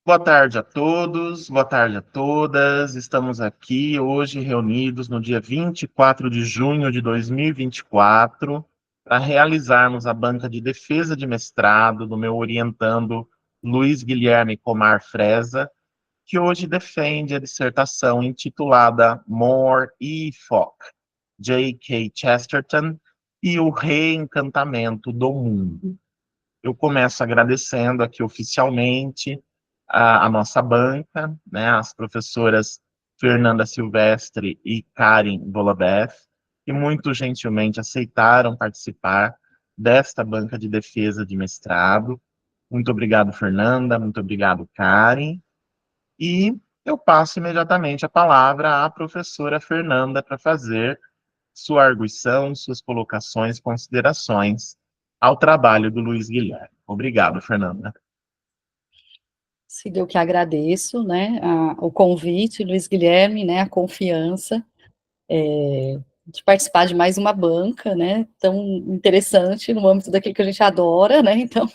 Boa tarde a todos, boa tarde a todas. Estamos aqui hoje reunidos no dia 24 de junho de 2024 para realizarmos a banca de defesa de mestrado do meu orientando Luiz Guilherme Comar Freza, que hoje defende a dissertação intitulada More e Folk, J.K. Chesterton e o Reencantamento do Mundo. Eu começo agradecendo aqui oficialmente a nossa banca, né, as professoras Fernanda Silvestre e Karen Bolabeth, que muito gentilmente aceitaram participar desta banca de defesa de mestrado. Muito obrigado, Fernanda, muito obrigado, Karen. E eu passo imediatamente a palavra à professora Fernanda para fazer sua arguição, suas colocações, considerações ao trabalho do Luiz Guilherme. Obrigado, Fernanda. Eu que agradeço, né, o convite, Luiz Guilherme, né, a confiança de participar de mais uma banca, né, tão interessante no âmbito daquilo que a gente adora, né, então,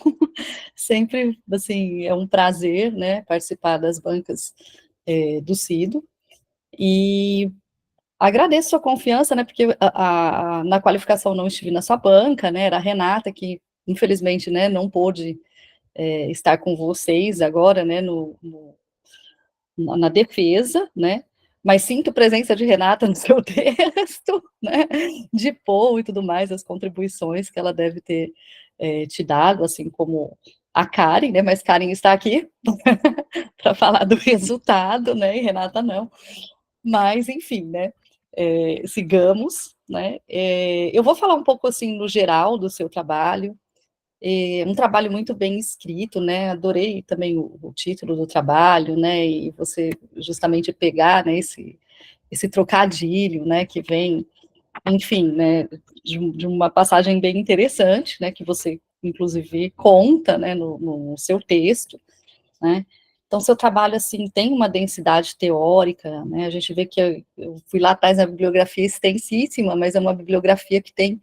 sempre, assim, é um prazer, né, participar das bancas do CIDO, e agradeço a sua confiança, né, porque na qualificação não estive na sua banca, né, era a Renata, que, infelizmente, né, não pôde estar com vocês agora, né, na defesa, né, mas sinto presença de Renata no seu texto, né, de Paul e tudo mais, as contribuições que ela deve ter te dado, assim como a Karen, né, mas Karen está aqui para falar do resultado, né, e Renata não, mas enfim, né, sigamos, né, eu vou falar um pouco, assim, no geral do seu trabalho, um trabalho muito bem escrito, né, adorei também o título do trabalho, né, e você justamente pegar, né, esse trocadilho, né, que vem, enfim, né, de uma passagem bem interessante, né, que você, inclusive, conta, né, no seu texto, né, então, seu trabalho, assim, tem uma densidade teórica, né, a gente vê que eu fui lá atrás na bibliografia extensíssima, mas é uma bibliografia que tem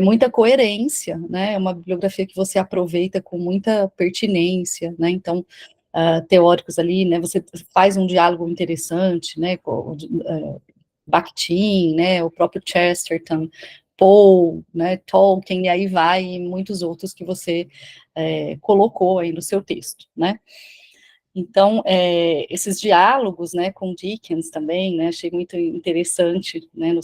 muita coerência, né, é uma bibliografia que você aproveita com muita pertinência, né, então, teóricos ali, né, você faz um diálogo interessante, né, com Bakhtin, né, o próprio Chesterton, Poe, né, Tolkien, e aí vai, e muitos outros que você colocou aí no seu texto, né. Então, esses diálogos, né, com Dickens também, né, achei muito interessante, né, no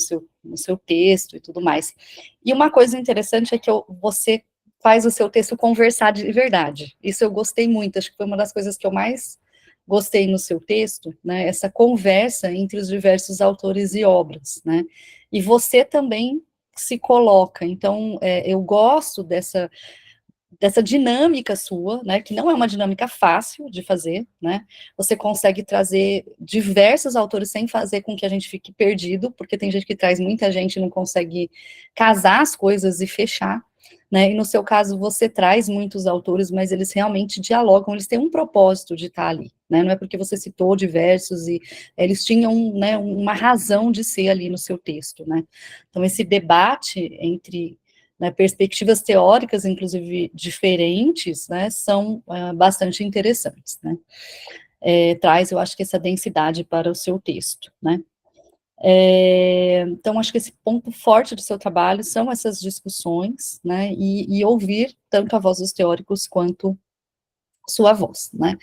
seu texto e tudo mais. E uma coisa interessante é que você faz o seu texto conversar de verdade. Isso eu gostei muito, acho que foi uma das coisas que eu mais gostei no seu texto, né, essa conversa entre os diversos autores e obras, né, e você também se coloca, então, eu gosto dessa dinâmica sua, né, que não é uma dinâmica fácil de fazer, né, você consegue trazer diversos autores sem fazer com que a gente fique perdido, porque tem gente que traz muita gente e não consegue casar as coisas e fechar, né, e no seu caso você traz muitos autores, mas eles realmente dialogam, eles têm um propósito de estar ali, né, não é porque você citou diversos e eles tinham, né, uma razão de ser ali no seu texto, né, então esse debate entre, né, perspectivas teóricas, inclusive, diferentes, né, são bastante interessantes, né, traz, eu acho que essa densidade para o seu texto, né. Então, acho que esse ponto forte do seu trabalho são essas discussões, né, e ouvir tanto a voz dos teóricos quanto sua voz, né.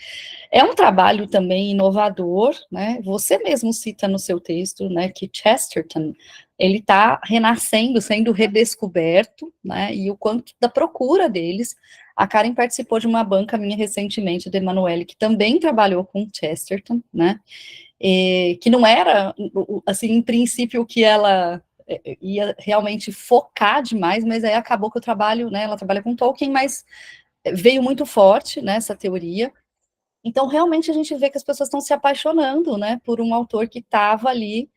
É um trabalho também inovador, né, você mesmo cita no seu texto, né, que Chesterton, ele está renascendo, sendo redescoberto, né, e o quanto da procura deles, a Karen participou de uma banca minha recentemente, da Emanuele, que também trabalhou com Chesterton, né, que não era, assim, em princípio, o que ela ia realmente focar demais, mas aí acabou que o trabalho, né, ela trabalha com Tolkien, mas veio muito forte, né, essa teoria. Então, realmente, a gente vê que as pessoas estão se apaixonando, né, por um autor que estava ali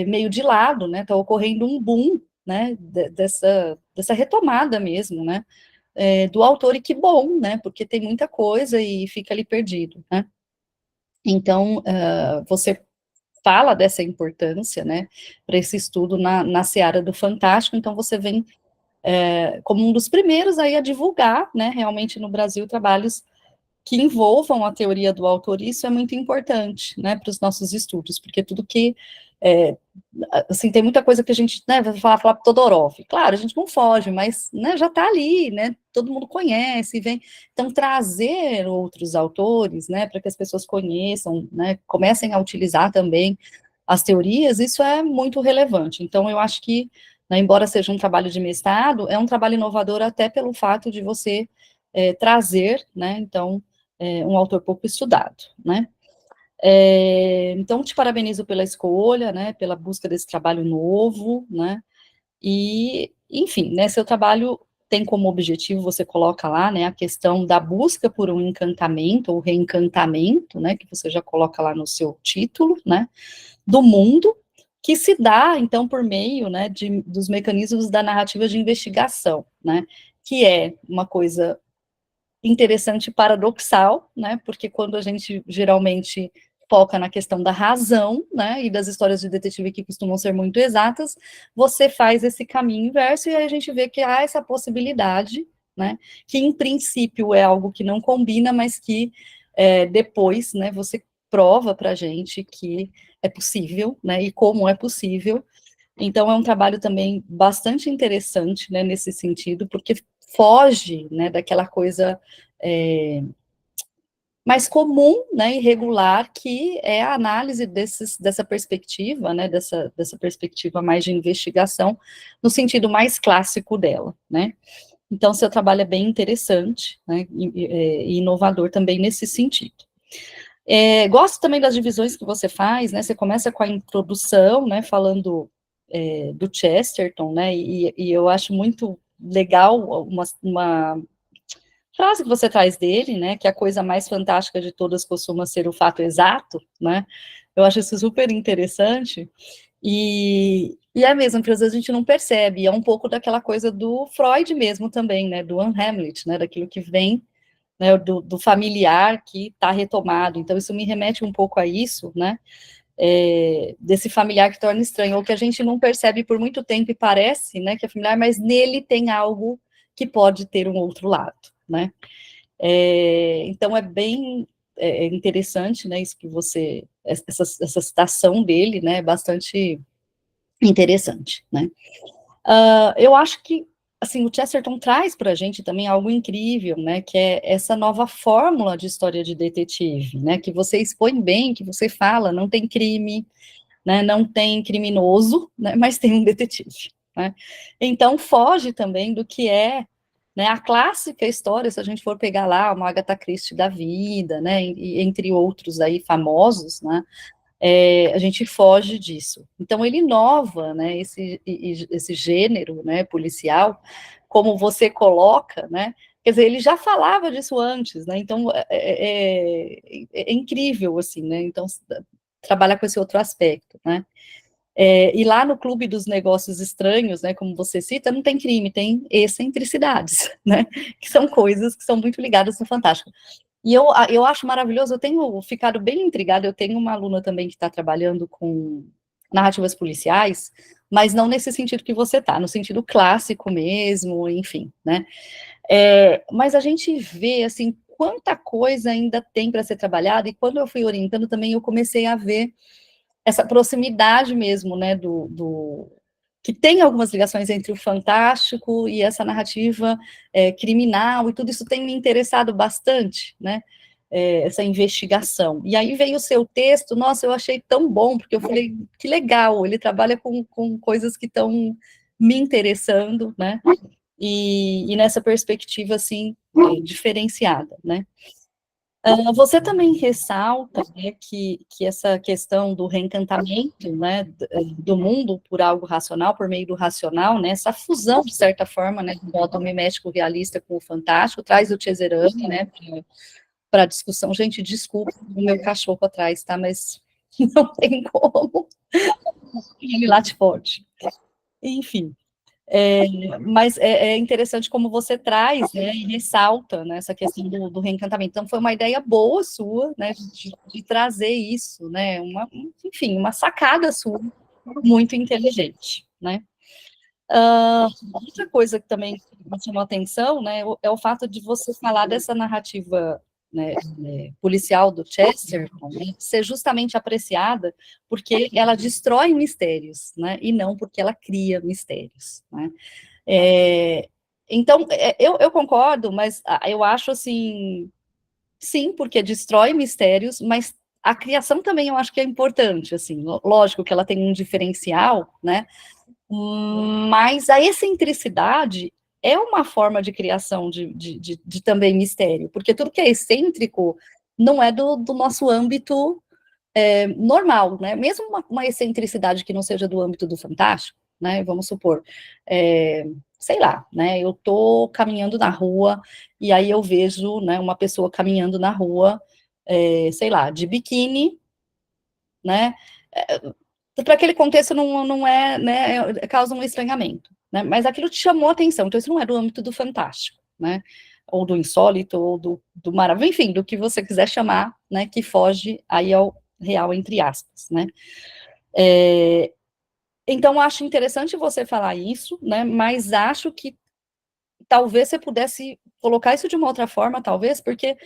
meio de lado, né, está ocorrendo um boom, né, dessa retomada mesmo, né, do autor, e que bom, né, porque tem muita coisa e fica ali perdido, né. Então, você fala dessa importância, né, para esse estudo na seara do fantástico, então você vem como um dos primeiros aí a divulgar, né, realmente no Brasil, trabalhos que envolvam a teoria do autor, isso é muito importante, né, para os nossos estudos, porque tudo que, assim, tem muita coisa que a gente, né, vai falar Todorov, claro, a gente não foge, mas, né, já está ali, né, todo mundo conhece, vem, então trazer outros autores, né, para que as pessoas conheçam, né, comecem a utilizar também as teorias, isso é muito relevante, então eu acho que, né, embora seja um trabalho de mestrado, é um trabalho inovador até pelo fato de você trazer, né, então, um autor pouco estudado, né. Então, te parabenizo pela escolha, né, pela busca desse trabalho novo, né, e, enfim, né, seu trabalho tem como objetivo, você coloca lá, né, a questão da busca por um encantamento ou reencantamento, né, que você já coloca lá no seu título, né, do mundo, que se dá, então, por meio, né, dos mecanismos da narrativa de investigação, né, que é uma coisa interessante e paradoxal, né, porque quando a gente geralmente foca na questão da razão, né, e das histórias de detetive que costumam ser muito exatas, você faz esse caminho inverso e aí a gente vê que há essa possibilidade, né, que em princípio é algo que não combina, mas que depois, né, você prova para a gente que é possível, né, e como é possível. Então, é um trabalho também bastante interessante, né, nesse sentido, porque foge, né, daquela coisa mais comum, né, e regular, que é a análise dessa perspectiva, né, dessa perspectiva mais de investigação, no sentido mais clássico dela, né. Então, seu trabalho é bem interessante, né, e inovador também nesse sentido. Gosto também das divisões que você faz, né, você começa com a introdução, né, falando do Chesterton, né, e eu acho muito legal uma frase que você traz dele, né, que a coisa mais fantástica de todas costuma ser o fato exato, né, eu acho isso super interessante, e é mesmo, porque às vezes a gente não percebe, é um pouco daquela coisa do Freud mesmo também, né, do Anne Hamlet, né, daquilo que vem, né, do familiar que está retomado, então isso me remete um pouco a isso, né, desse familiar que torna estranho, ou que a gente não percebe por muito tempo e parece, né, que é familiar, mas nele tem algo que pode ter um outro lado, né. Então é bem interessante, né, isso que você, essa citação dele, né, é bastante interessante, né. Eu acho que, assim, o Chesterton traz para a gente também algo incrível, né, que é essa nova fórmula de história de detetive, né, que você expõe bem, que você fala, não tem crime, né, não tem criminoso, né, mas tem um detetive, né. Então foge também do que é, né, a clássica história, se a gente for pegar lá uma Agatha Christie da vida, né, e entre outros aí famosos, né, a gente foge disso. Então ele inova, né, esse gênero, né, policial, como você coloca, né, quer dizer, ele já falava disso antes, né, então é incrível, assim, né, então trabalhar com esse outro aspecto, né. E lá no Clube dos Negócios Estranhos, né, como você cita, não tem crime, tem excentricidades, né, que são coisas que são muito ligadas no Fantástico. E eu acho maravilhoso, eu tenho ficado bem intrigada, eu tenho uma aluna também que está trabalhando com narrativas policiais, mas não nesse sentido que você está, no sentido clássico mesmo, enfim, né. Mas a gente vê, assim, quanta coisa ainda tem para ser trabalhada, e quando eu fui orientando também, eu comecei a ver essa proximidade mesmo, né, que tem algumas ligações entre o fantástico e essa narrativa criminal, e tudo isso tem me interessado bastante, né, essa investigação. E aí veio o seu texto, nossa, eu achei tão bom, porque eu falei, que legal, ele trabalha com coisas que estão me interessando, né, e nessa perspectiva, assim, diferenciada, né. Você também ressalta, né, que essa questão do reencantamento, né, do mundo por algo racional, por meio do racional, né, essa fusão, de certa forma, né, do modo mimético realista com o fantástico, traz o Cesarani, né, para discussão. Gente, desculpa o meu cachorro atrás, tá, mas não tem como, ele late forte. Enfim, mas é interessante como você traz, né, e ressalta, né, essa questão do reencantamento. Então, foi uma ideia boa sua, né, de trazer isso, né, enfim, uma sacada sua muito inteligente, né. Outra coisa que também me chamou a atenção, né, é o fato de você falar dessa narrativa né, policial do Chesterton, né, ser justamente apreciada porque ela destrói mistérios, né, e não porque ela cria mistérios, né. Então, eu concordo, mas eu acho assim, sim, porque destrói mistérios, mas a criação também eu acho que é importante, assim, lógico que ela tem um diferencial, né, mas a excentricidade é uma forma de criação de também mistério, porque tudo que é excêntrico não é do nosso âmbito normal, né? Mesmo uma excentricidade que não seja do âmbito do fantástico, né? Vamos supor, sei lá, né? Eu tô caminhando na rua e aí eu vejo, né, uma pessoa caminhando na rua, sei lá, de biquíni, né? Para aquele contexto não é, né? Causa um estranhamento, né? Mas aquilo te chamou a atenção, então isso não é do âmbito do fantástico, né? Ou do insólito, ou do maravilhoso, enfim, do que você quiser chamar, né? Que foge aí ao real, entre aspas, né? Então, acho interessante você falar isso, né? Mas acho que talvez você pudesse colocar isso de uma outra forma, talvez, porque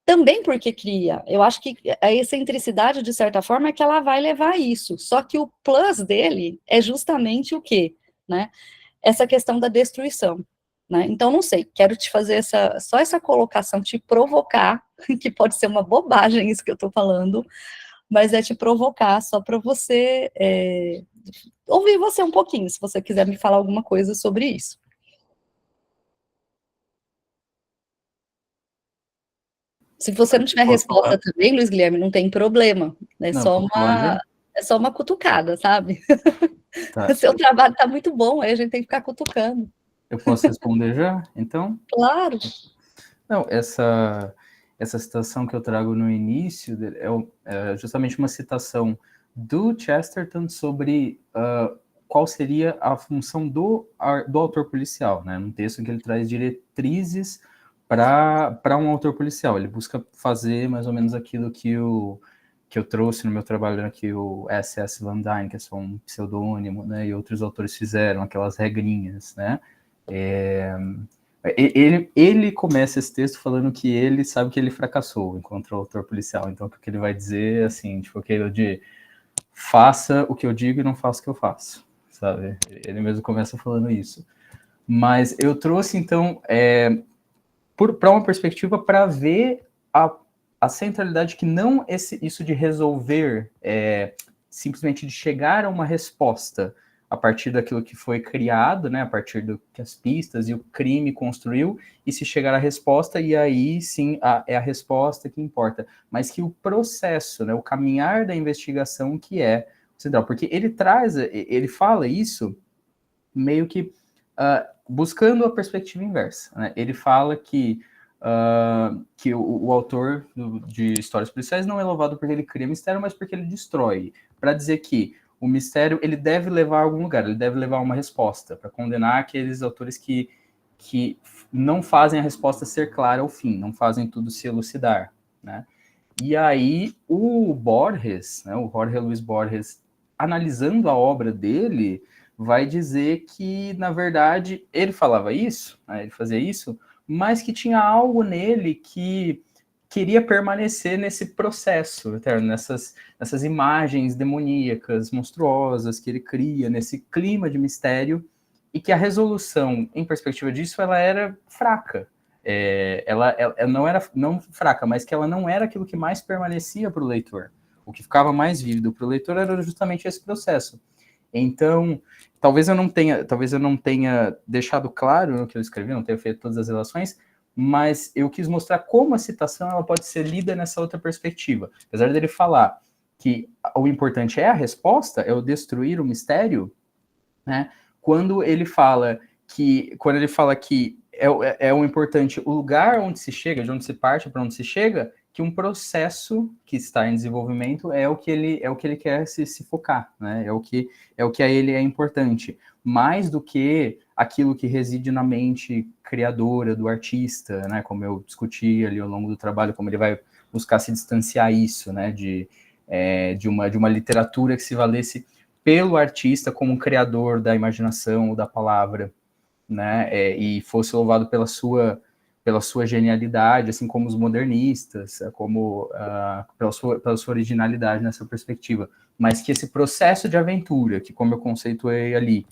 também porque cria. Eu acho que a excentricidade, de certa forma, é que ela vai levar a isso. Só que o plus dele é justamente o quê? Né? Essa questão da destruição. Né? Então, não sei, quero te fazer só essa colocação, te provocar, que pode ser uma bobagem isso que eu estou falando, mas é te provocar só para você ouvir você um pouquinho, se você quiser me falar alguma coisa sobre isso. Se você não tiver Posso resposta falar? também, Luiz Guilherme, não tem problema. Não, pode falar já? É só uma cutucada, sabe? O Tá. seu trabalho está muito bom, aí a gente tem que ficar cutucando. Eu posso responder já, então? Claro. Não, essa citação que eu trago no início é justamente uma citação do Chesterton sobre qual seria a função do autor policial, né? Num texto em que ele traz diretrizes para um autor policial. Ele busca fazer mais ou menos aquilo que eu trouxe no meu trabalho aqui, o S.S. Van Dyne, que é só um pseudônimo, né? E outros autores fizeram aquelas regrinhas, né? Ele começa esse texto falando que ele sabe que ele fracassou enquanto autor policial. Então, o que ele vai dizer é assim, tipo, aquilo de faça o que eu digo e não faça o que eu faço, sabe? Ele mesmo começa falando isso. Mas eu trouxe, então, para uma perspectiva para ver a centralidade que não isso de resolver, simplesmente de chegar a uma resposta a partir daquilo que foi criado, né, a partir do que as pistas e o crime construiu, e se chegar à resposta, e aí sim é a resposta que importa, mas que o processo, né, o caminhar da investigação que é central, porque ele fala isso meio que buscando a perspectiva inversa, né? Ele fala que o autor de histórias policiais não é louvado porque ele cria mistério, mas porque ele destrói, para dizer que o mistério ele deve levar a algum lugar, ele deve levar a uma resposta, para condenar aqueles autores que não fazem a resposta ser clara ao fim, não fazem tudo se elucidar, né? E aí o Borges, né, o Jorge Luis Borges, analisando a obra dele, vai dizer que, na verdade, ele falava isso, né, ele fazia isso, mas que tinha algo nele que queria permanecer nesse processo eterno, nessas imagens demoníacas, monstruosas que ele cria, nesse clima de mistério, e que a resolução, em perspectiva disso, ela era fraca. Ela não fraca, mas que ela não era aquilo que mais permanecia para o leitor. O que ficava mais vívido para o leitor era justamente esse processo. Então, talvez eu não tenha deixado claro no que eu escrevi, não tenha feito todas as relações, mas eu quis mostrar como a citação ela pode ser lida nessa outra perspectiva. Apesar dele falar que o importante é a resposta, é o destruir o mistério, né? Quando ele fala que é o importante o lugar onde se chega, de onde se parte para onde se chega, que um processo que está em desenvolvimento é o que ele quer se focar, né? É o que a ele é importante, mais do que aquilo que reside na mente criadora do artista, né? Como eu discuti ali ao longo do trabalho, como ele vai buscar se distanciar isso, né? De uma literatura que se valesse pelo artista como um criador da imaginação ou da palavra, né? E fosse louvado pela sua pela sua genialidade, assim como os modernistas, como pela sua originalidade nessa perspectiva, mas que esse processo de aventura, que como eu conceituei ali,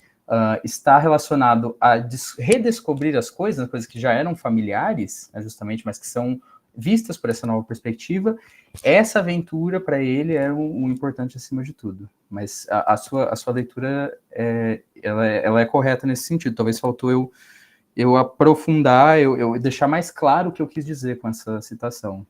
está relacionado a redescobrir as coisas que já eram familiares, né, justamente, mas que são vistas por essa nova perspectiva, essa aventura para ele é um importante acima de tudo. Mas a sua leitura, ela é correta nesse sentido. Talvez faltou eu aprofundar, eu deixar mais claro o que eu quis dizer com essa citação.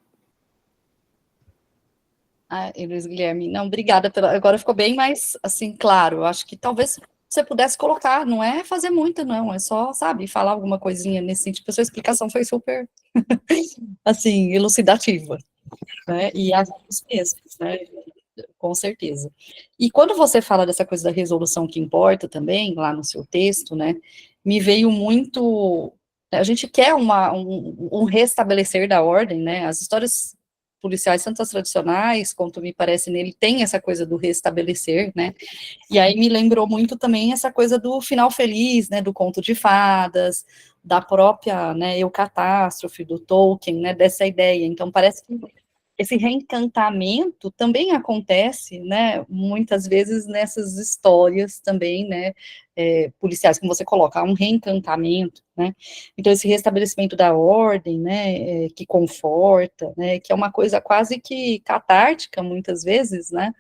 Luiz Guilherme, não, obrigada. Agora ficou bem mais, assim, claro. Eu acho que talvez você pudesse colocar, não é fazer muito, não, é só, sabe, falar alguma coisinha nesse sentido, porque a sua explicação foi super, assim, elucidativa, né, e as mesmas, né, com certeza. E quando você fala dessa coisa da resolução que importa também, lá no seu texto, né, me veio muito, a gente quer um restabelecer da ordem, né, as histórias policiais, tanto as tradicionais, quanto me parece nele, tem essa coisa do restabelecer, né, e aí me lembrou muito também essa coisa do final feliz, né, do conto de fadas, da própria, né, Eucatástrofe, do Tolkien, né, dessa ideia. Então, parece que esse reencantamento também acontece, né, muitas vezes nessas histórias também, né, policiais, como você coloca, há um reencantamento, né, então esse restabelecimento da ordem, né, que conforta, né, que é uma coisa quase que catártica, muitas vezes, né,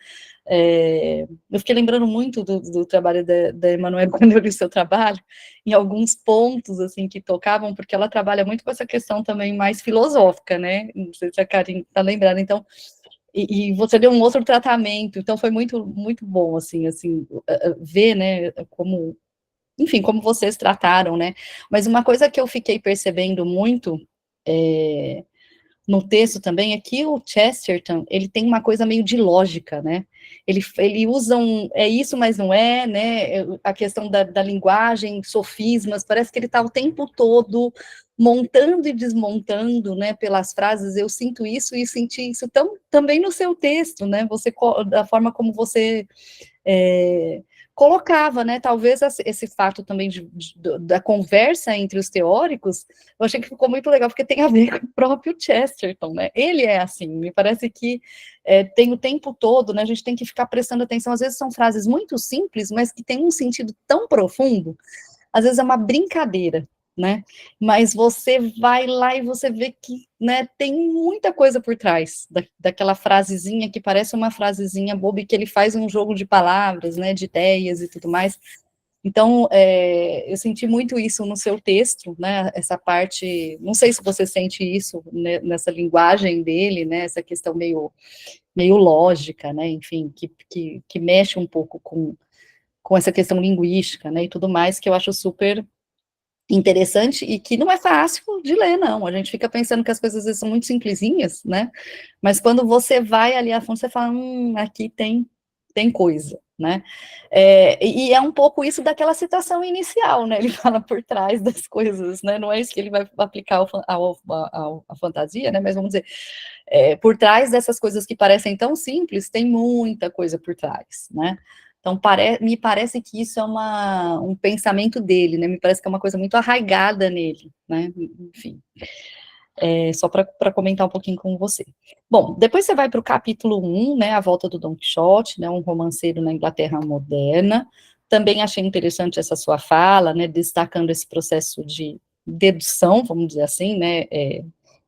eu fiquei lembrando muito do trabalho da Emanuele quando eu li o seu trabalho, em alguns pontos, assim, que tocavam, porque ela trabalha muito com essa questão também mais filosófica, né, não sei se a Karen está lembrada, então, e você deu um outro tratamento, então foi muito, muito bom, assim, ver, né, como, enfim, como vocês trataram, né, mas uma coisa que eu fiquei percebendo muito, no texto também, é que o Chesterton, ele tem uma coisa meio de lógica, né, ele usa é isso, mas não é, né, a questão da linguagem, sofismas, parece que ele está o tempo todo montando e desmontando, né, pelas frases, eu sinto isso e senti isso também no seu texto, né, da forma como você colocava, né, talvez esse fato também da conversa entre os teóricos, eu achei que ficou muito legal, porque tem a ver com o próprio Chesterton, né, ele é assim, me parece que tem o tempo todo, né, a gente tem que ficar prestando atenção, às vezes são frases muito simples, mas que tem um sentido tão profundo, às vezes é uma brincadeira, né, mas você vai lá e você vê que, né, tem muita coisa por trás daquela frasezinha que parece uma frasezinha boba e que ele faz um jogo de palavras, né, de ideias e tudo mais. Então, eu senti muito isso no seu texto, né, essa parte, não sei se você sente isso, né, nessa linguagem dele, né, essa questão meio lógica, né, enfim, que mexe um pouco com essa questão linguística, né, e tudo mais, que eu acho super interessante e que não é fácil de ler, não. A gente fica pensando que as coisas às vezes são muito simplesinhas, né? Mas quando você vai ali a fundo, você fala, aqui tem coisa, né? E é um pouco isso daquela citação inicial, né? Ele fala por trás das coisas, né? Não é isso que ele vai aplicar à fantasia, né? Mas vamos dizer, por trás dessas coisas que parecem tão simples, tem muita coisa por trás, né? Então, me parece que isso é um pensamento dele, né? Me parece que é uma coisa muito arraigada nele, né? Enfim, só para comentar um pouquinho com você. Bom, depois você vai para o capítulo 1, né? A volta do Dom Quixote, né? Um romanceiro na Inglaterra moderna. Também achei interessante essa sua fala, né? Destacando esse processo de dedução, vamos dizer assim, né?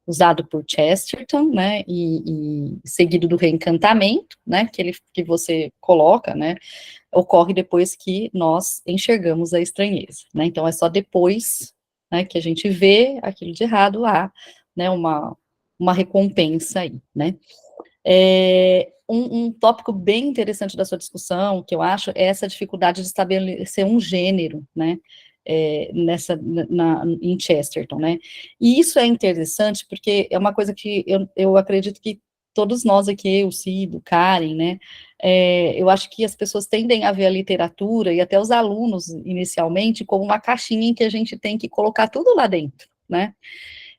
Usado por Chesterton, né, e seguido do reencantamento, né, que você coloca, né, ocorre depois que nós enxergamos a estranheza, né, então é só depois, né, que a gente vê aquilo de errado, há, né, uma recompensa aí, né. Um tópico bem interessante da sua discussão, que eu acho, é essa dificuldade de estabelecer um gênero, né, em Chesterton, né, e isso é interessante porque é uma coisa que eu acredito que todos nós aqui, eu, Cido, Karen, né, eu acho que as pessoas tendem a ver a literatura, e até os alunos, inicialmente, como uma caixinha em que a gente tem que colocar tudo lá dentro, né,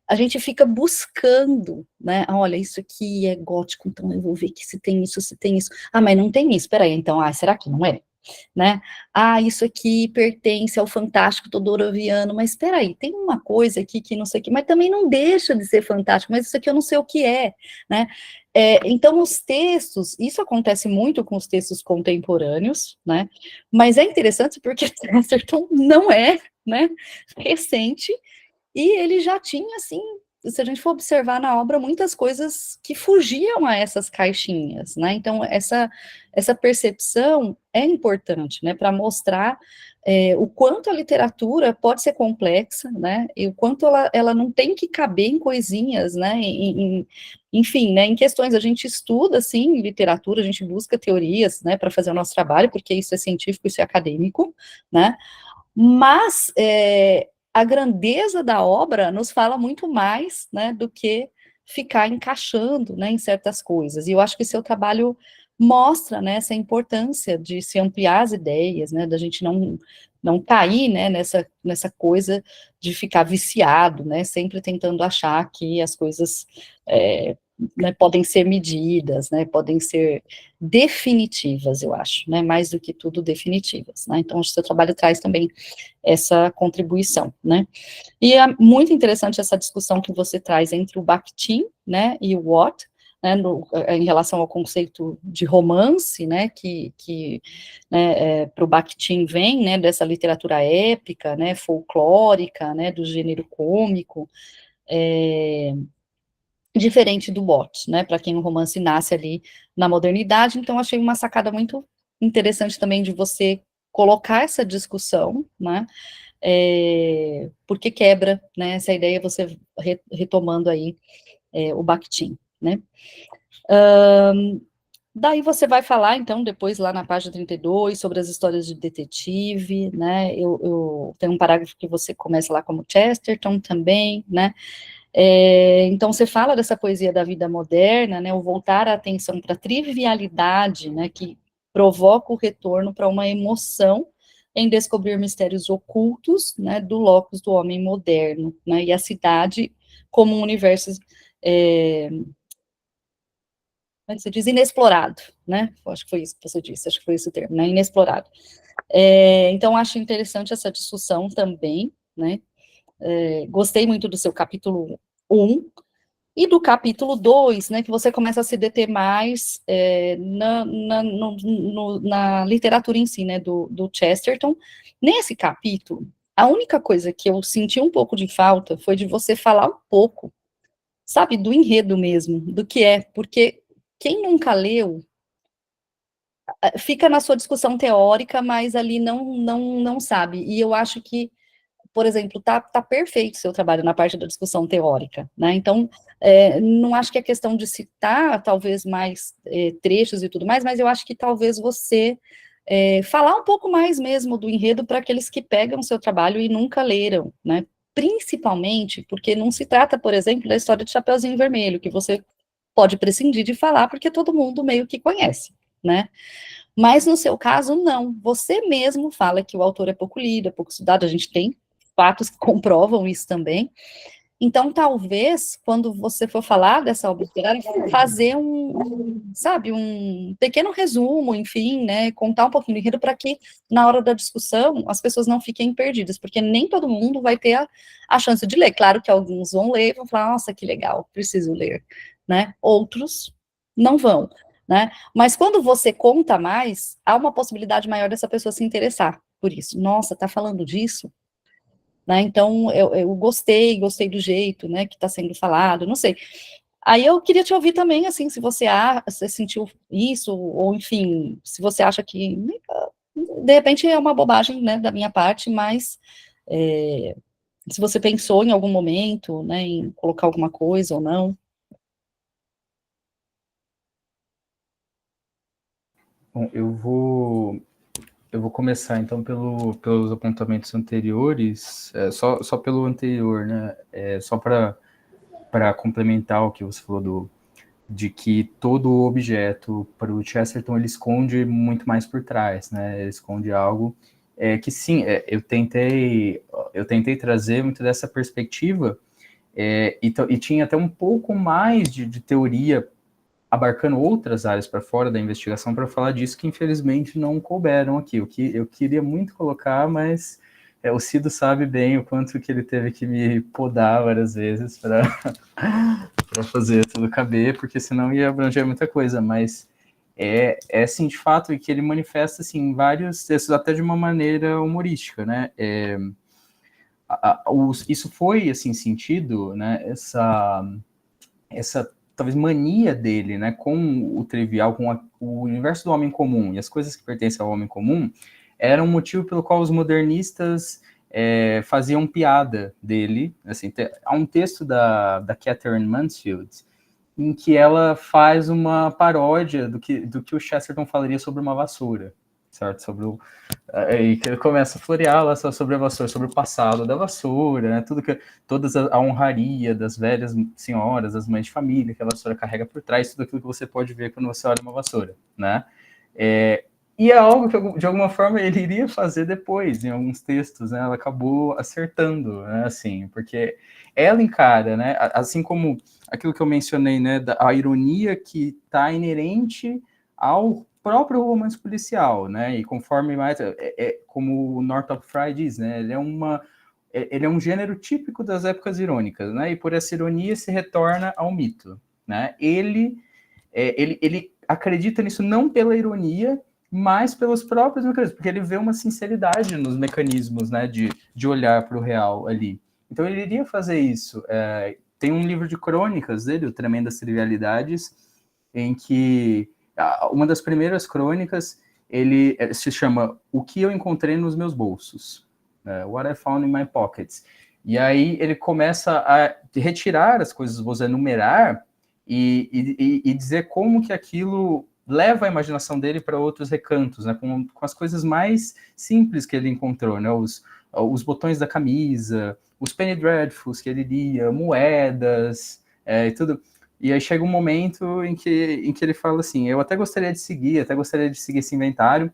a gente fica buscando, né, olha, isso aqui é gótico, então eu vou ver que se tem isso, mas não tem isso, peraí, então, será que não é? né? Isso aqui pertence ao fantástico todoroviano, mas espera aí, tem uma coisa aqui que não sei o que, mas também não deixa de ser fantástico, mas isso aqui eu não sei o que é, né? Então, os textos, isso acontece muito com os textos contemporâneos, né? Mas é interessante porque Chesterton não é, né, recente, e ele já tinha, assim, se a gente for observar na obra, muitas coisas que fugiam a essas caixinhas, né? Então, essa percepção é importante, né, para mostrar o quanto a literatura pode ser complexa, né, e o quanto ela não tem que caber em coisinhas, né, enfim, né, em questões, a gente estuda, assim, literatura, a gente busca teorias, né, para fazer o nosso trabalho, porque isso é científico, isso é acadêmico, né, mas a grandeza da obra nos fala muito mais, né, do que ficar encaixando, né, em certas coisas. E eu acho que seu trabalho mostra, né, essa importância de se ampliar as ideias, né, da gente não cair, né, nessa coisa de ficar viciado, né, sempre tentando achar que as coisas né, podem ser medidas, né, podem ser definitivas, eu acho, né, mais do que tudo definitivas, né, então o seu trabalho traz também essa contribuição, né, e é muito interessante essa discussão que você traz entre o Bakhtin, né, e o Watt, né, em relação ao conceito de romance, né, que né, para o Bakhtin vem, né, dessa literatura épica, né, folclórica, né, do gênero cômico, diferente do Watt, né, para quem o romance nasce ali na modernidade, então achei uma sacada muito interessante também de você colocar essa discussão, né, porque quebra, né, essa ideia, você retomando aí o Bakhtin, né. Daí você vai falar, então, depois lá na página 32, sobre as histórias de detetive, né, eu tenho um parágrafo que você começa lá como Chesterton também, né, então você fala dessa poesia da vida moderna, né, o voltar a atenção para a trivialidade, né, que provoca o retorno para uma emoção em descobrir mistérios ocultos, né, do locus do homem moderno, né, e a cidade como um universo, como é que você diz, inexplorado, né, eu acho que foi isso que você disse, acho que foi esse o termo, né, inexplorado. Então acho interessante essa discussão também, né, gostei muito do seu capítulo 1, e do capítulo 2, né, que você começa a se deter mais na literatura em si, né, do Chesterton. Nesse capítulo, a única coisa que eu senti um pouco de falta foi de você falar um pouco, sabe, do enredo mesmo, do que é, porque quem nunca leu, fica na sua discussão teórica, mas ali não sabe, e eu acho que, por exemplo, tá perfeito o seu trabalho na parte da discussão teórica, né, então, não acho que é questão de citar, talvez, mais trechos e tudo mais, mas eu acho que talvez você falar um pouco mais mesmo do enredo para aqueles que pegam o seu trabalho e nunca leram, né, principalmente porque não se trata, por exemplo, da história de Chapeuzinho Vermelho, que você pode prescindir de falar, porque todo mundo meio que conhece, né, mas no seu caso, não. Você mesmo fala que o autor é pouco lido, é pouco estudado, a gente tem fatos que comprovam isso também. Então, talvez, quando você for falar dessa obra literária, fazer sabe, um pequeno resumo, enfim, né, contar um pouquinho do enredo para que, na hora da discussão, as pessoas não fiquem perdidas, porque nem todo mundo vai ter a chance de ler. Claro que alguns vão ler e vão falar, nossa, que legal, preciso ler, né? Outros não vão, né? Mas quando você conta mais, há uma possibilidade maior dessa pessoa se interessar por isso. Nossa, tá falando disso? Né? Então, eu gostei do jeito, né, que está sendo falado, não sei. Aí eu queria te ouvir também, assim, se você sentiu isso, ou enfim, se você acha que, de repente, é uma bobagem, né, da minha parte, mas se você pensou em algum momento, né, em colocar alguma coisa ou não. Bom, eu vou começar, então, pelos apontamentos anteriores, só pelo anterior, né, só para complementar o que você falou de que todo objeto, para o Chesterton, ele esconde muito mais por trás, né, ele esconde algo que, sim, eu tentei trazer muito dessa perspectiva, e tinha até um pouco mais de teoria abarcando outras áreas para fora da investigação para falar disso que infelizmente não couberam aqui. O que eu queria muito colocar, mas o Cido sabe bem o quanto que ele teve que me podar várias vezes para fazer tudo caber, porque senão ia abranger muita coisa, mas assim, de fato, que ele manifesta assim, vários textos, até de uma maneira humorística, né? Isso foi, assim, sentido, né, essa talvez mania dele, né, com o trivial, com o universo do homem comum e as coisas que pertencem ao homem comum, era um motivo pelo qual os modernistas faziam piada dele. Assim, há um texto da Catherine Mansfield em que ela faz uma paródia do que o Chesterton falaria sobre uma vassoura, certo? Sobre aí que ele começa a florear lá sobre a vassoura, sobre o passado da vassoura, né? Toda a honraria das velhas senhoras, das mães de família que a vassoura carrega por trás, tudo aquilo que você pode ver quando você olha uma vassoura, né? E é algo que, de alguma forma, ele iria fazer depois, em alguns textos, né? Ela acabou acertando, né? Assim, porque ela encara, né? Assim como aquilo que eu mencionei, né? A ironia que está inerente ao próprio romance policial, né? E conforme mais como o Northrop Frye diz, né? Ele é um gênero típico das épocas irônicas, né? E por essa ironia se retorna ao mito, né? Ele acredita nisso não pela ironia, mas pelos próprios mecanismos, porque ele vê uma sinceridade nos mecanismos, né? De olhar para o real ali. Então ele iria fazer isso. Tem um livro de crônicas dele, o Tremendas Trivialidades, em que uma das primeiras crônicas, ele se chama O que eu encontrei nos meus bolsos, What I Found in My Pockets. E aí ele começa a retirar as coisas, vou enumerar, e dizer como que aquilo leva a imaginação dele para outros recantos, né, com as coisas mais simples que ele encontrou, né, os botões da camisa, os penny dreadfuls que ele lia, moedas, e tudo. E aí chega um momento em que ele fala assim, eu até gostaria de seguir esse inventário,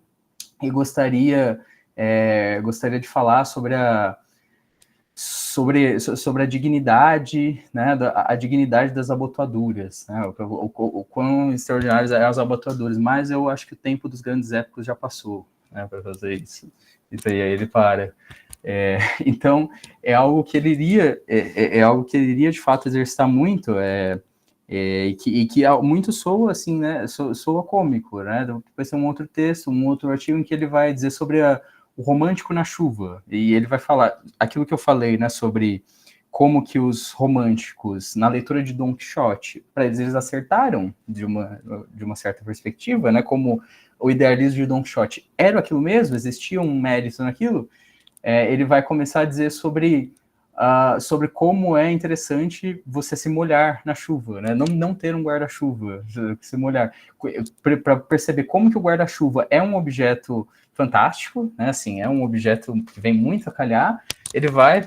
e gostaria de falar sobre a dignidade, né, a dignidade das abotoaduras, né, o quão extraordinárias são as abotoaduras, mas eu acho que o tempo dos grandes épicos já passou, né, para fazer isso. Então, e aí ele para. Então, é algo que ele iria de fato exercitar muito, e que muito soa assim, né, soa cômico, né, depois tem um outro texto, um outro artigo em que ele vai dizer sobre o romântico na chuva, e ele vai falar aquilo que eu falei, né, sobre como que os românticos, na leitura de Don Quixote, para eles acertaram de uma certa perspectiva, né, como o idealismo de Don Quixote era aquilo mesmo, existia um mérito naquilo, ele vai começar a dizer sobre como é interessante você se molhar na chuva, né? Não ter um guarda-chuva, se molhar, para perceber como que o guarda-chuva é um objeto fantástico, né? Assim, é um objeto que vem muito a calhar. Ele vai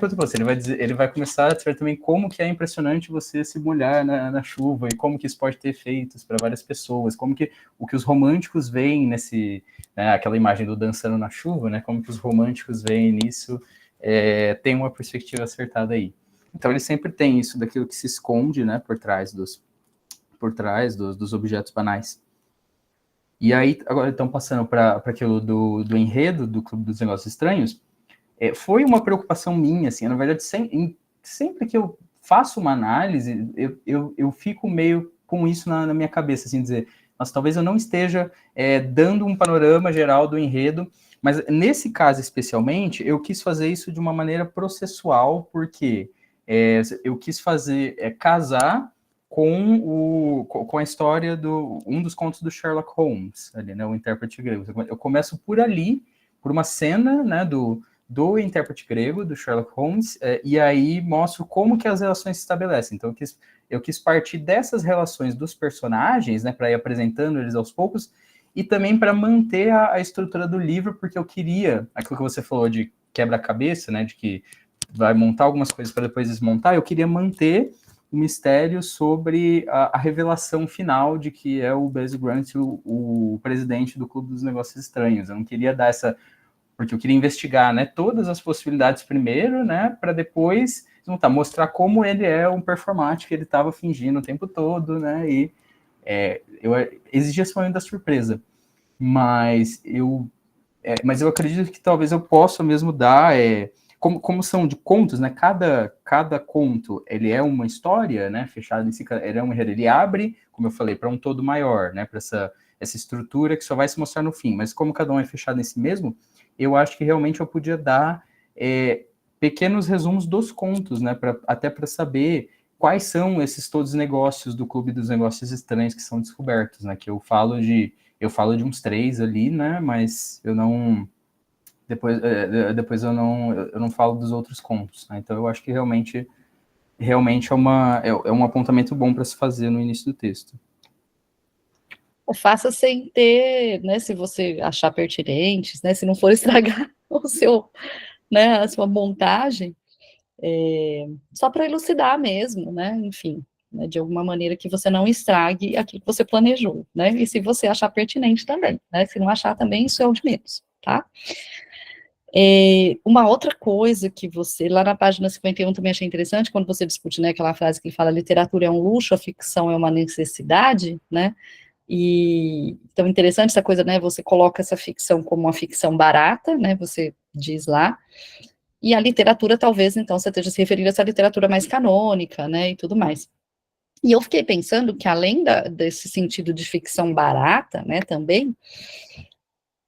começar a dizer também como que é impressionante você se molhar na chuva e como que isso pode ter efeitos para várias pessoas, como que o que os românticos veem nesse, né, aquela imagem do dançando na chuva, né? Como que os românticos veem nisso. Tem uma perspectiva acertada aí. Então ele sempre tem isso daquilo que se esconde, né, por trás dos objetos banais. E aí, agora então passando para aquilo do enredo do Clube dos Negócios Estranhos, foi uma preocupação minha, assim, na verdade, sempre que eu faço uma análise, eu fico meio com isso na minha cabeça, assim, dizer, mas talvez eu não esteja dando um panorama geral do enredo, mas nesse caso especialmente, eu quis fazer isso de uma maneira processual, porque eu quis casar com a história um dos contos do Sherlock Holmes, ali, né, o intérprete grego. Eu começo por ali, por uma cena, né, do intérprete grego, do Sherlock Holmes, e aí mostro como que as relações se estabelecem. Então eu quis partir dessas relações dos personagens, né, para ir apresentando eles aos poucos, e também para manter a estrutura do livro, porque eu queria, aquilo que você falou de quebra-cabeça, né, de que vai montar algumas coisas para depois desmontar, eu queria manter o mistério sobre a revelação final de que é o Basil Grant o presidente do Clube dos Negócios Estranhos. Eu não queria dar essa... porque eu queria investigar, né, todas as possibilidades primeiro, né, para depois mostrar como ele é um performante que ele estava fingindo o tempo todo, né, e Exigia esse momento da surpresa, mas eu acredito que talvez eu possa mesmo dar, como são de contos, né? Cada conto, ele é uma história, né? Fechada em si, ele é um enredo, ele abre, como eu falei, para um todo maior, né? Para essa estrutura que só vai se mostrar no fim. Mas como cada um é fechado em si mesmo, eu acho que realmente eu podia dar pequenos resumos dos contos, né? Até para saber quais são esses todos os negócios do Clube dos Negócios Estranhos que são descobertos, né? Que eu falo de uns 3 ali, né? Mas eu não... Depois eu não falo dos outros contos, né? Então eu acho que realmente é um apontamento bom para se fazer no início do texto. Faça sem ter, né, se você achar pertinentes, né, se não for estragar o seu, né, a sua montagem, só para elucidar mesmo, né, enfim, né, de alguma maneira que você não estrague aquilo que você planejou, né, e se você achar pertinente também, né, se não achar também, isso é o de menos, tá? Uma outra coisa que você, lá na página 51 também achei interessante, quando você discute, né, aquela frase que ele fala, literatura é um luxo, a ficção é uma necessidade, né, e então interessante essa coisa, né, você coloca essa ficção como uma ficção barata, né, você diz lá, e a literatura talvez, então, você esteja se referindo a essa literatura mais canônica, né, e tudo mais. E eu fiquei pensando que além desse sentido de ficção barata, né, também,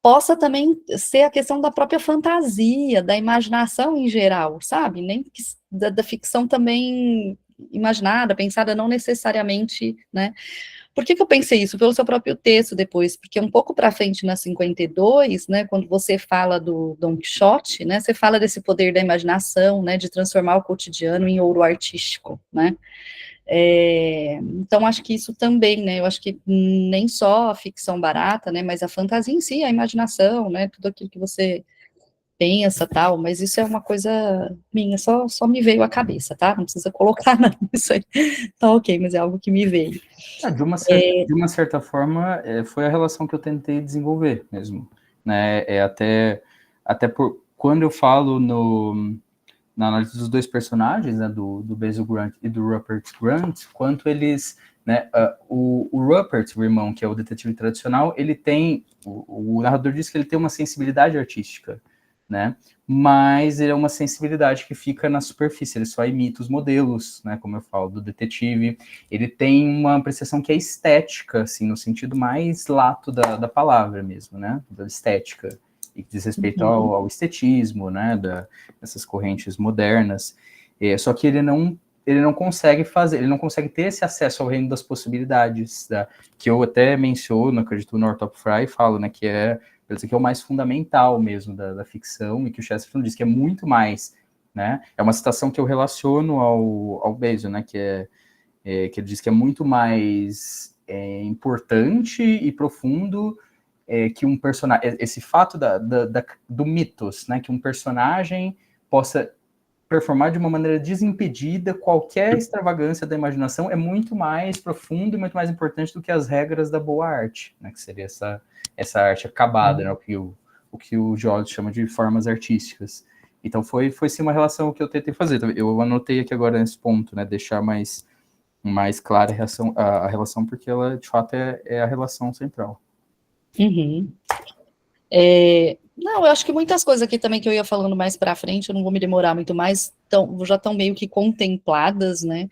possa também ser a questão da própria fantasia, da imaginação em geral, sabe? Nem que, da ficção também imaginada, pensada, não necessariamente, né? Por que eu pensei isso? Pelo seu próprio texto depois, porque um pouco para frente, na 52, né, quando você fala do Dom Quixote, né, você fala desse poder da imaginação, né, de transformar o cotidiano em ouro artístico, né? Então, acho que isso também, né, eu acho que nem só a ficção barata, né, mas a fantasia em si, a imaginação, né, tudo aquilo que você pensa, tal, mas isso é uma coisa minha, só me veio à cabeça, tá, não precisa colocar nada nisso aí, tá ok, mas é algo que me veio. De uma certa forma, foi a relação que eu tentei desenvolver mesmo, né, até por, quando eu falo na análise dos dois personagens, né, do Basil Grant e do Rupert Grant, quanto eles, né, o Rupert, o irmão, que é o detetive tradicional, ele tem, o narrador diz que ele tem uma sensibilidade artística, né, mas ele é uma sensibilidade que fica na superfície, ele só imita os modelos, né, como eu falo, do detetive, ele tem uma apreciação que é estética, assim, no sentido mais lato da palavra mesmo, né, da estética, e que diz respeito ao estetismo, né, dessas correntes modernas, só que ele não consegue ele não consegue ter esse acesso ao reino das possibilidades, que eu até menciono, acredito, no Northrop Frye, falo, né, que é o mais fundamental mesmo da ficção, e que o Chesterton diz que é muito mais, né, é uma citação que eu relaciono ao Basil, né, que ele diz que é muito mais importante e profundo que um personagem, esse fato do mitos, né, que um personagem possa performar de uma maneira desimpedida qualquer extravagância da imaginação é muito mais profundo e muito mais importante do que as regras da boa arte, né, que seria essa arte acabada, né, o que o George chama de formas artísticas. Então foi sim uma relação que eu tentei fazer. Eu anotei aqui agora nesse ponto, né, deixar mais clara a relação, porque ela de fato é a relação central. Uhum. Não, eu acho que muitas coisas aqui também que eu ia falando mais para frente, eu não vou me demorar muito mais, já estão meio que contempladas, né?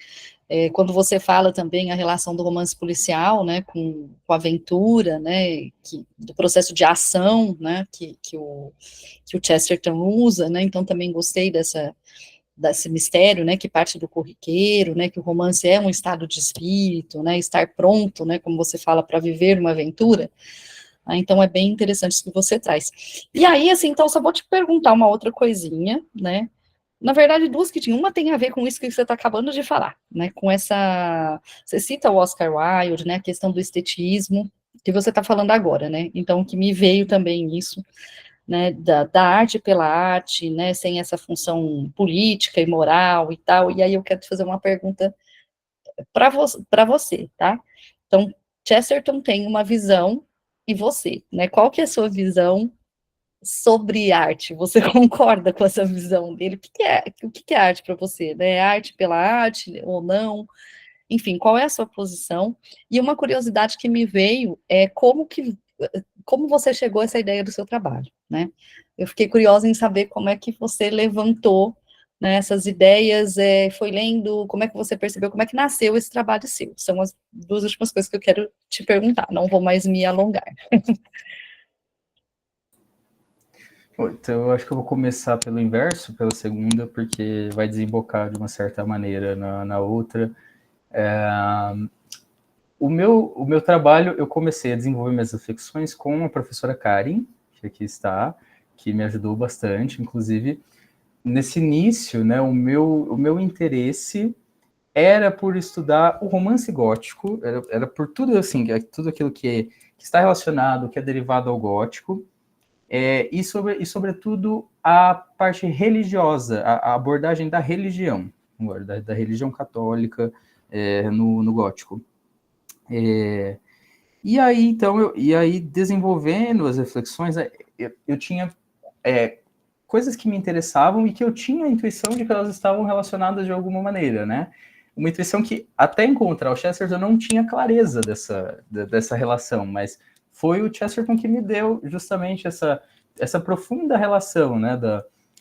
Quando você fala também a relação do romance policial, né, com a aventura, né, do processo de ação, né, que o Chesterton usa, né, então também gostei desse mistério, né, que parte do corriqueiro, né, que o romance é um estado de espírito, né, estar pronto, né, como você fala, para viver uma aventura. Então, é bem interessante isso que você traz. E aí, assim, então, só vou te perguntar uma outra coisinha, né? Na verdade, duas que tinham. Uma tem a ver com isso que você está acabando de falar, né? Com essa... Você cita o Oscar Wilde, né? A questão do estetismo, que você está falando agora, né? Então, que me veio também isso, né? Da arte pela arte, né? Sem essa função política e moral e tal. E aí eu quero te fazer uma pergunta para você, tá? Então, Chesterton tem uma visão, e você, né? Qual que é a sua visão sobre arte? Você concorda com essa visão dele? O que é arte para você? Né? É arte pela arte ou não? enfim, qual é a sua posição? E uma curiosidade que me veio é como você chegou a essa ideia do seu trabalho, né? Eu fiquei curiosa em saber como é que você levantou, né, essas ideias, foi lendo, como é que você percebeu, como é que nasceu esse trabalho seu? São as duas últimas coisas que eu quero te perguntar, não vou mais me alongar. Então, eu acho que eu vou começar pelo inverso, pela segunda, porque vai desembocar de uma certa maneira na outra. O meu trabalho, eu comecei a desenvolver minhas reflexões com a professora Karen, que aqui está, que me ajudou bastante, inclusive. Nesse início, né, o meu interesse era por estudar o romance gótico, era por tudo assim, tudo aquilo que está relacionado, que é derivado ao gótico, e sobretudo a parte religiosa, a abordagem da religião, da religião católica no gótico. E aí, então, desenvolvendo as reflexões, eu tinha coisas que me interessavam e que eu tinha a intuição de que elas estavam relacionadas de alguma maneira, né? Uma intuição que, até encontrar o Chesterton, eu não tinha clareza dessa relação, mas foi o Chesterton que me deu justamente essa profunda relação, né,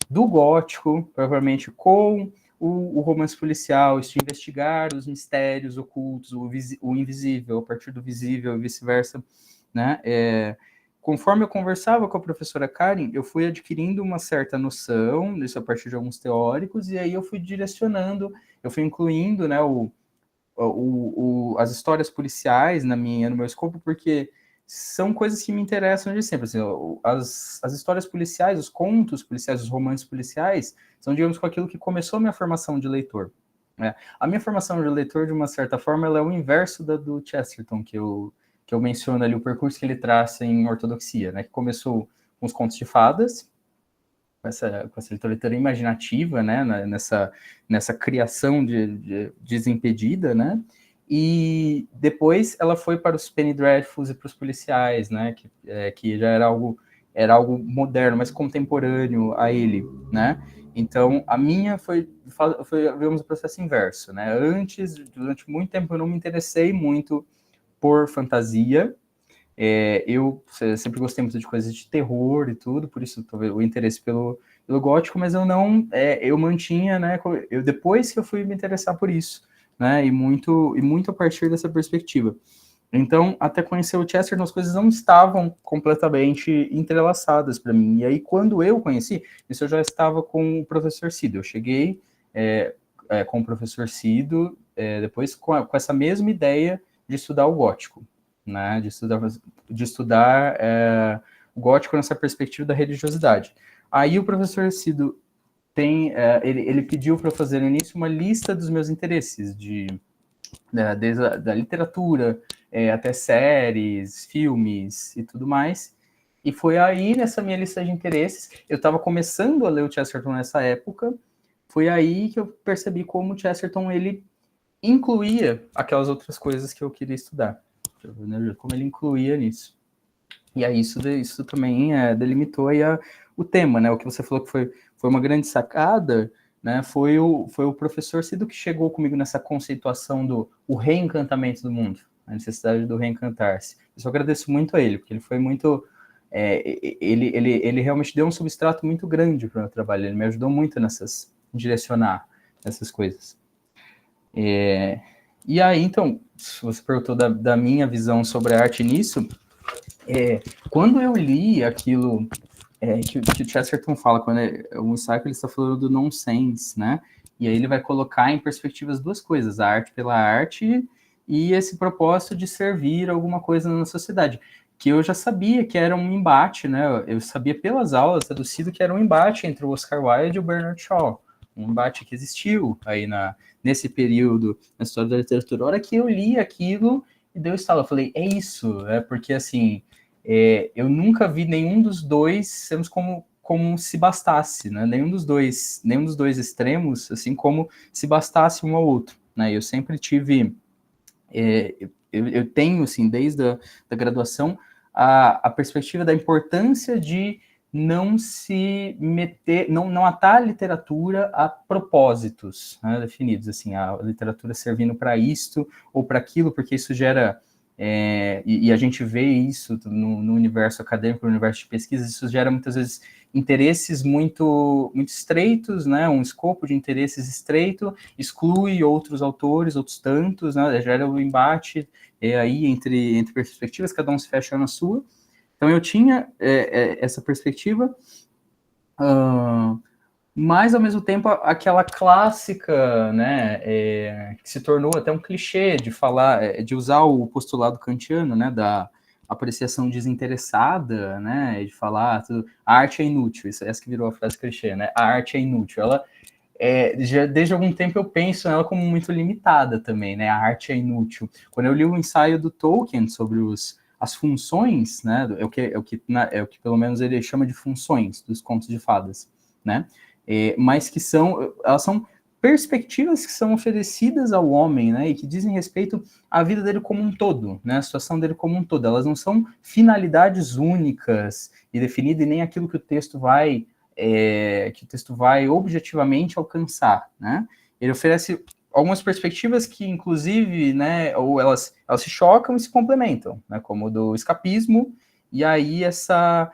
do gótico, provavelmente, com o romance policial, de investigar os mistérios ocultos, o invisível, a partir do visível e vice-versa, né? Conforme eu conversava com a professora Karen, eu fui adquirindo uma certa noção, isso a partir de alguns teóricos, e aí eu fui direcionando, eu fui incluindo, né, as histórias policiais no meu escopo, porque são coisas que me interessam de sempre. Assim, as histórias policiais, os contos policiais, os romances policiais, são, digamos, com aquilo que começou a minha formação de leitor. Né? A minha formação de leitor, de uma certa forma, ela é o inverso da do Chesterton, que eu menciono ali, o percurso que ele traça em Ortodoxia, né? Que começou com os contos de fadas, com essa literatura imaginativa, né? Nessa criação desimpedida, né? E depois ela foi para os Penny Dreadfuls e para os policiais, né? Que já era algo moderno, mas contemporâneo a ele, né? Então, a minha foi digamos, o processo inverso, né? Antes, durante muito tempo, eu não me interessei muito por fantasia. Eu sempre gostei muito de coisas de terror e tudo, por isso talvez o interesse pelo gótico, mas eu não, eu mantinha, né? Depois que eu fui me interessar por isso, né? E muito a partir dessa perspectiva. Então, até conhecer o Chesterton, as coisas não estavam completamente entrelaçadas para mim. E aí, quando eu conheci, isso eu já estava com o professor Cido. Eu cheguei com o professor Cido, depois com essa mesma ideia de estudar o gótico, né? De estudar o gótico nessa perspectiva da religiosidade. Aí o professor Cido ele pediu para eu fazer no início uma lista dos meus interesses, desde da literatura até séries, filmes e tudo mais. E foi aí, nessa minha lista de interesses, eu estava começando a ler o Chesterton nessa época, foi aí que eu percebi como o Chesterton, ele incluía aquelas outras coisas que eu queria estudar, como ele incluía nisso. E aí isso também delimitou aí o tema, né? O que você falou que foi uma grande sacada, né? Foi o professor Cido que chegou comigo nessa conceituação do reencantamento do mundo, a necessidade do reencantar-se. Eu só agradeço muito a ele, porque ele foi muito... ele realmente deu um substrato muito grande para o meu trabalho, ele me ajudou muito direcionar essas coisas. E aí, então, você perguntou da minha visão sobre a arte nisso, quando eu li aquilo que o Chesterton fala, quando o ensaio ele está falando do nonsense, né? E aí ele vai colocar em perspectivas duas coisas, a arte pela arte e esse propósito de servir alguma coisa na sociedade, que eu já sabia que era um embate, né? Eu sabia pelas aulas traduzido que era um embate entre o Oscar Wilde e o Bernard Shaw, um embate que existiu aí nesse período na história da literatura. A hora que eu li aquilo, e deu estalo, eu falei, é isso, porque assim, eu nunca vi nenhum dos dois sermos como se bastasse, né? Nenhum dos dois extremos, assim como se bastasse um ao outro, né? Eu sempre tive, eu tenho, assim, desde a da graduação, a perspectiva da importância de não se meter, não atar a literatura a propósitos, né, definidos, assim, a literatura servindo para isto ou para aquilo, porque isso gera, e a gente vê isso no universo acadêmico, no universo de pesquisa, isso gera muitas vezes interesses muito estreitos, né, um escopo de interesses estreito, exclui outros autores, outros tantos, né, gera um embate aí entre perspectivas, cada um se fecha na sua. Então eu tinha essa perspectiva, mas ao mesmo tempo aquela clássica, né, que se tornou até um clichê de falar, de usar o postulado kantiano, né, da apreciação desinteressada, né, de falar a arte é inútil, essa que virou a frase clichê, né, a arte é inútil, ela já desde algum tempo eu penso nela como muito limitada também, né, a arte é inútil. Quando eu li o ensaio do Tolkien sobre as funções, né, é o que pelo menos ele chama de funções dos contos de fadas, né, mas que elas são perspectivas que são oferecidas ao homem, né, e que dizem respeito à vida dele como um todo, né, a situação dele como um todo. Elas não são finalidades únicas e definidas, e nem aquilo que o texto vai objetivamente alcançar, né. Ele oferece algumas perspectivas que, inclusive, né, ou elas se chocam e se complementam, né, como o do escapismo, e aí essa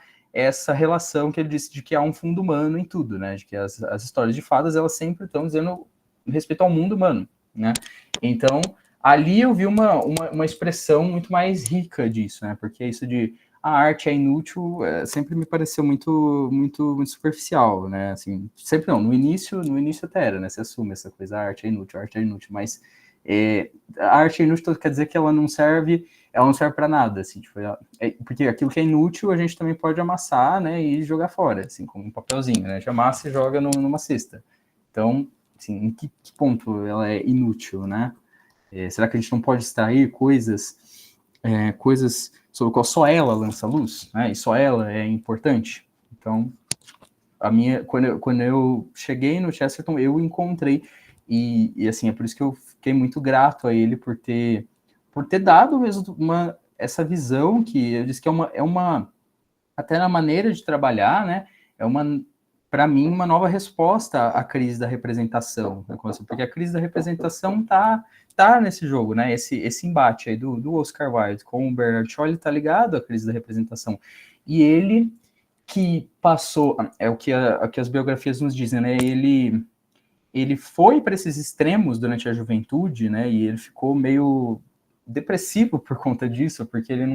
relação que ele disse de que há um fundo humano em tudo, né, de que as histórias de fadas, elas sempre estão dizendo respeito ao mundo humano, né. Então, ali eu vi uma expressão muito mais rica disso, né, porque isso de a arte é inútil sempre me pareceu muito superficial, né, assim, sempre não, no início até era, né, você assume essa coisa, a arte é inútil, mas a arte é inútil quer dizer que ela não serve para nada, assim, tipo, porque aquilo que é inútil a gente também pode amassar, né, e jogar fora, assim, como um papelzinho, né, a gente amassa e joga numa cesta. Então, assim, em que ponto ela é inútil, né? Será que a gente não pode extrair coisas sobre o qual só ela lança luz, né, e só ela é importante? Então, quando eu cheguei no Chesterton, eu encontrei, e assim, é por isso que eu fiquei muito grato a ele por ter dado mesmo essa visão que eu disse que é uma até na maneira de trabalhar, né, para mim, uma nova resposta à crise da representação, né, porque a crise da representação tá nesse jogo, né, esse embate aí do Oscar Wilde com o Bernard Shaw, ele tá ligado à crise da representação, e ele que passou, o que as biografias nos dizem, né, ele foi para esses extremos durante a juventude, né, e ele ficou meio depressivo por conta disso, porque ele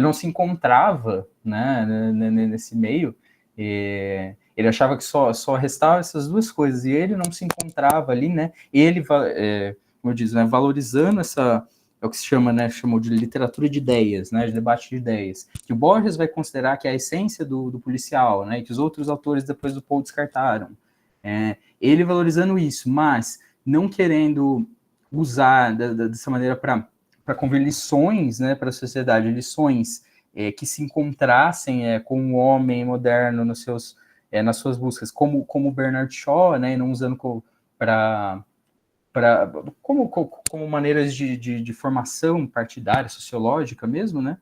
não se encontrava, né, nesse meio, ele achava que só restava essas duas coisas, e ele não se encontrava ali, né, ele, como eu disse, né, valorizando é o que se chama, né, chamou de literatura de ideias, né, de debate de ideias, que o Borges vai considerar que é a essência do policial, né, e que os outros autores depois do Poe descartaram. Ele valorizando isso, mas não querendo usar dessa maneira para conver lições, né, para a sociedade, lições que se encontrassem com o homem moderno nas suas buscas, como Bernard Shaw, né, e não usando como maneiras de formação partidária, sociológica mesmo, né?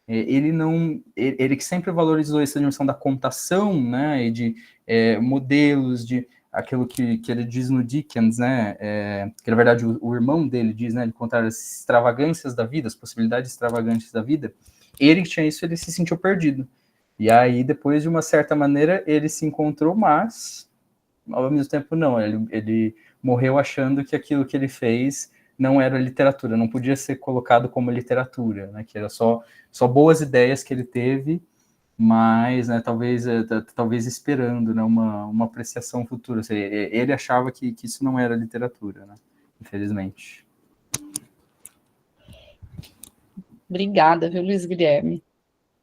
Ele que sempre valorizou essa dimensão da contação, né, e de modelos, de aquilo que ele diz no Dickens, né, que na verdade o irmão dele diz, né, de contar as extravagâncias da vida, as possibilidades extravagantes da vida. Ele que tinha isso, ele se sentiu perdido. E aí, depois, de uma certa maneira, ele se encontrou, mas ao mesmo tempo não, ele morreu achando que aquilo que ele fez não era literatura, não podia ser colocado como literatura, né, que era só boas ideias que ele teve, mas, né, talvez esperando, né, uma apreciação futura. Ou seja, ele achava que isso não era literatura, né, infelizmente. Obrigada, viu, Luiz Guilherme?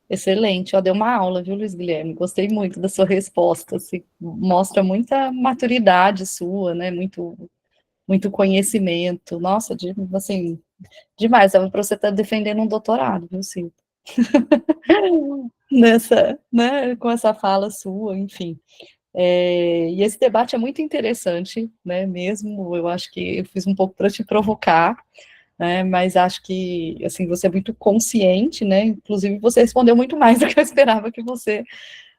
Excelente, deu uma aula, viu, Luiz Guilherme? Gostei muito da sua resposta, assim, mostra muita maturidade sua, né, muito conhecimento, nossa, assim, demais, para você estar defendendo um doutorado, viu, Cito? Né, com essa fala sua, enfim. E esse debate é muito interessante, né, mesmo, eu acho que eu fiz um pouco para te provocar, né, mas acho que, assim, você é muito consciente, né, inclusive você respondeu muito mais do que eu esperava que você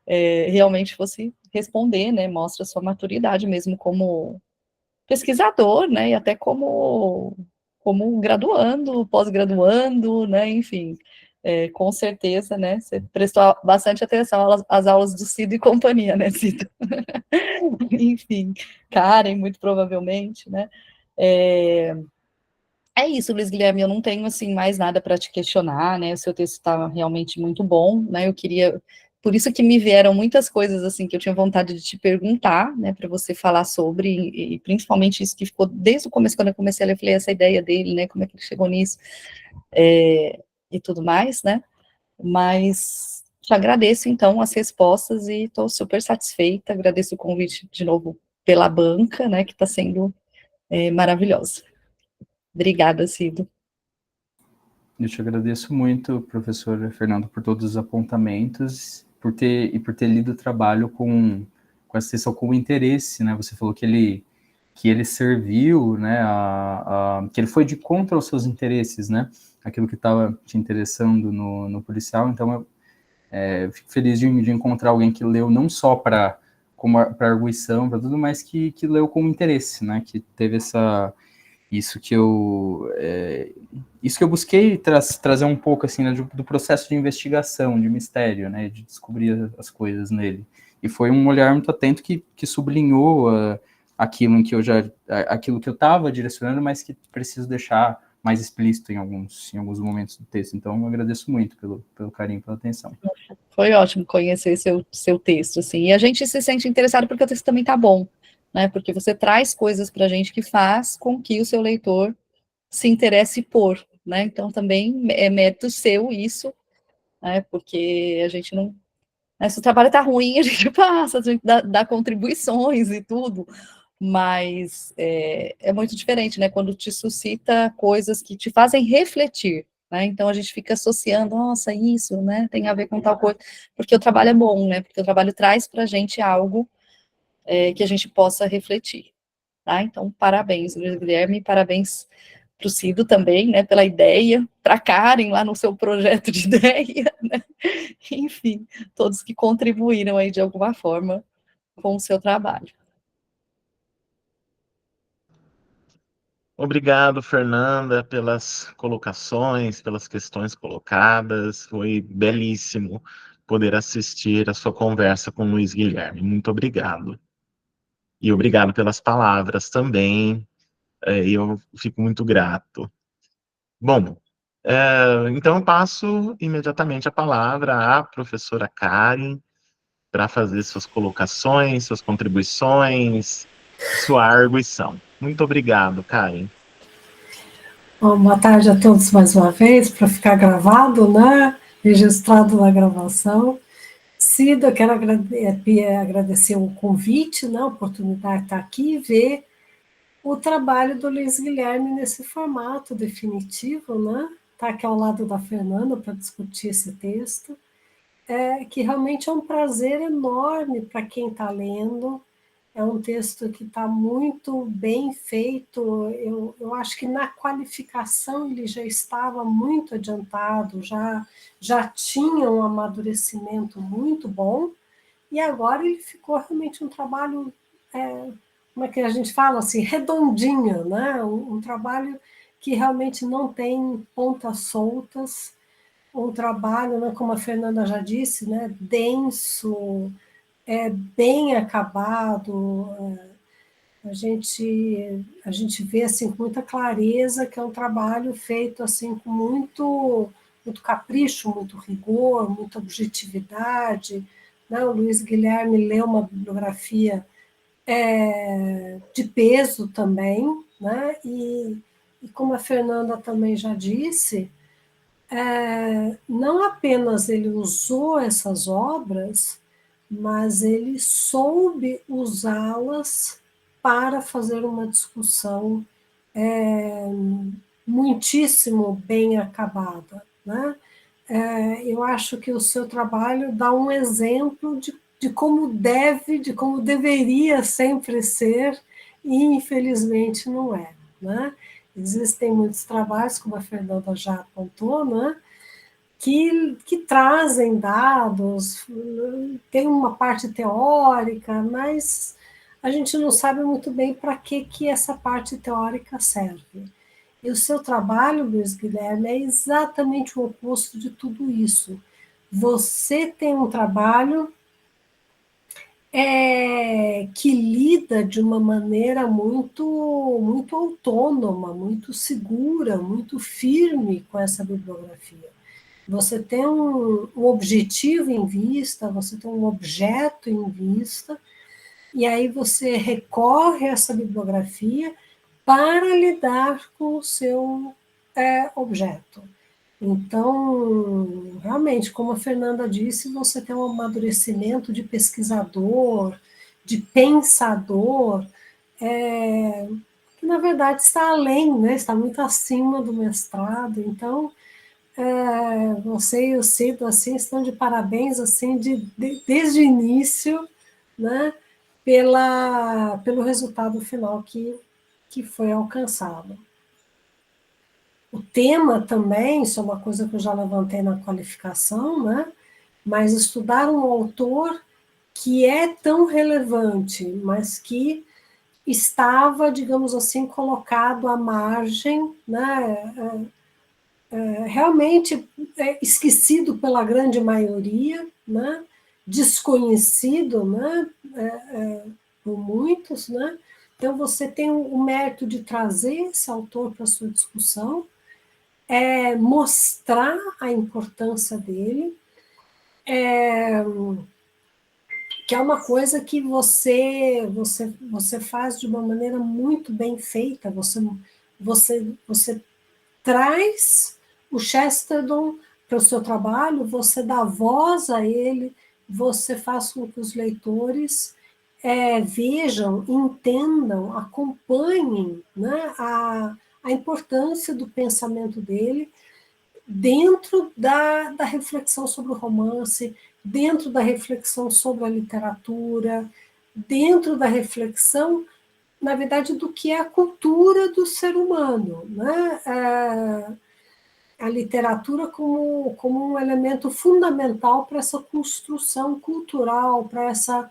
realmente fosse responder, né, mostra sua maturidade mesmo como pesquisador, né, e até como graduando, pós-graduando, né, enfim, com certeza, né, você prestou bastante atenção às aulas do Cido e companhia, né, Cido? Enfim, Karen, muito provavelmente, né, é isso, Luiz Guilherme, eu não tenho, assim, mais nada para te questionar, né, o seu texto está realmente muito bom, né, eu queria, por isso que me vieram muitas coisas, assim, que eu tinha vontade de te perguntar, né, para você falar sobre, e principalmente isso que ficou desde o começo, quando eu comecei a ler, eu falei, essa ideia dele, né, como é que ele chegou nisso, e tudo mais, né, mas te agradeço, então, as respostas, e estou super satisfeita, agradeço o convite de novo pela banca, né, que está sendo maravilhosa. Obrigada, Cido. Eu te agradeço muito, professor Fernando, por todos os apontamentos, por ter lido o trabalho com essa sessão com interesse, né? Você falou que ele serviu, né? Que ele foi de contra aos seus interesses, né? Aquilo que estava te interessando no policial. Então, eu fico feliz de encontrar alguém que leu não só para arguição, para tudo, mas que leu com interesse, né? Que teve isso que eu busquei trazer um pouco assim, né, do processo de investigação, de mistério, né, de descobrir as coisas nele. E foi um olhar muito atento que sublinhou aquilo que eu estava direcionando, mas que preciso deixar mais explícito em alguns momentos do texto. Então, eu agradeço muito pelo carinho, pela atenção. Foi ótimo conhecer seu texto, assim, e a gente se sente interessado porque o texto também tá bom, né, porque você traz coisas para a gente que faz com que o seu leitor se interesse por, né, então também é mérito seu isso, né, porque a gente não, né, se o trabalho tá ruim, a gente passa, a gente dá contribuições e tudo, mas é muito diferente, né, quando te suscita coisas que te fazem refletir, né, então a gente fica associando, nossa, isso, né, tem a ver com tal coisa, porque o trabalho é bom, né, porque o trabalho traz para a gente algo que a gente possa refletir, tá, então parabéns, Luiz Guilherme, parabéns para o Cido também, né, pela ideia, para a Karen lá no seu projeto de ideia, né, enfim, todos que contribuíram aí de alguma forma com o seu trabalho. Obrigado, Fernanda, pelas colocações, pelas questões colocadas. Foi belíssimo poder assistir a sua conversa com o Luiz Guilherme. Muito obrigado. E obrigado pelas palavras também. Eu fico muito grato. Bom, então eu passo imediatamente a palavra à professora Karen para fazer suas colocações, suas contribuições, sua arguição. Muito obrigado, Karen. Bom, boa tarde a todos mais uma vez, para ficar gravado, né? Registrado na gravação. Cida, eu quero agradecer o convite, né? A oportunidade de estar aqui e ver o trabalho do Luiz Guilherme nesse formato definitivo, né? Estar aqui ao lado da Fernanda para discutir esse texto, que realmente é um prazer enorme para quem está lendo. É um texto que está muito bem feito. Eu acho que na qualificação ele já estava muito adiantado, já tinha um amadurecimento muito bom, e agora ele ficou realmente um trabalho, como é que a gente fala assim, redondinho, né? Um trabalho que realmente não tem pontas soltas, um trabalho, né, como a Fernanda já disse, né, denso, bem acabado. A gente vê assim com muita clareza que é um trabalho feito assim com muito capricho, muito rigor, muita objetividade, né? O Luiz Guilherme leu uma bibliografia de peso também, né? E como a Fernanda também já disse, não apenas ele usou essas obras, mas ele soube usá-las para fazer uma discussão muitíssimo bem acabada, né? Eu acho que o seu trabalho dá um exemplo de como de como deveria sempre ser, e infelizmente não é, né? Existem muitos trabalhos, como a Fernanda já apontou, né, que trazem dados, tem uma parte teórica, mas a gente não sabe muito bem para que essa parte teórica serve. E o seu trabalho, Luiz Guilherme, é exatamente o oposto de tudo isso. Você tem um trabalho que lida de uma maneira muito autônoma, muito segura, muito firme com essa bibliografia. Você tem um objetivo em vista, você tem um objeto em vista, e aí você recorre a essa bibliografia para lidar com o seu objeto. Então, realmente, como a Fernanda disse, você tem um amadurecimento de pesquisador, de pensador, que na verdade está além, né? Está muito acima do mestrado. Então, você e o Cido assim, estão de parabéns assim, desde o início, né? Pelo resultado final que foi alcançado. O tema também, isso é uma coisa que eu já levantei na qualificação, né? Mas estudar um autor que é tão relevante, mas que estava, digamos assim, colocado à margem, né? Realmente esquecido pela grande maioria, né? Desconhecido, né? Por muitos, né? Então você tem o mérito de trazer esse autor para a sua discussão, mostrar a importância dele, que é uma coisa que você faz de uma maneira muito bem feita. Você traz o Chesterton para o seu trabalho, você dá voz a ele, você faz com que os leitores vejam, entendam, acompanhem, né, a importância do pensamento dele dentro da reflexão sobre o romance, dentro da reflexão sobre a literatura, dentro da reflexão, na verdade, do que é a cultura do ser humano, né? A literatura como um elemento fundamental para essa construção cultural, para essa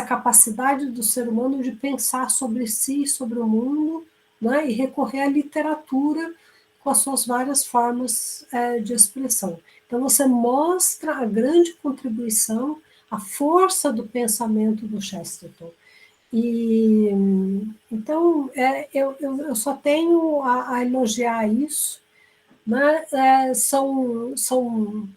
capacidade do ser humano de pensar sobre si, sobre o mundo, né, e recorrer à literatura com as suas várias formas de expressão. Então, você mostra a grande contribuição, a força do pensamento do Chesterton. E, então, eu só tenho a elogiar isso, né? São,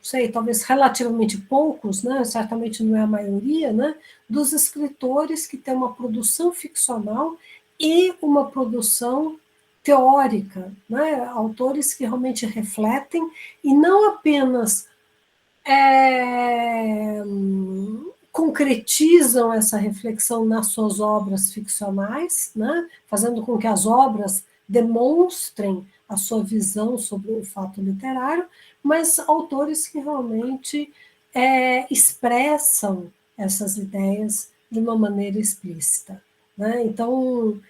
sei, talvez relativamente poucos, né? Certamente não é a maioria, né? Dos escritores que têm uma produção ficcional e uma produção teórica, né? Autores que realmente refletem e não apenas concretizam essa reflexão nas suas obras ficcionais, né? Fazendo com que as obras demonstrem a sua visão sobre o fato literário, mas autores que realmente expressam essas ideias de uma maneira explícita, né? Então,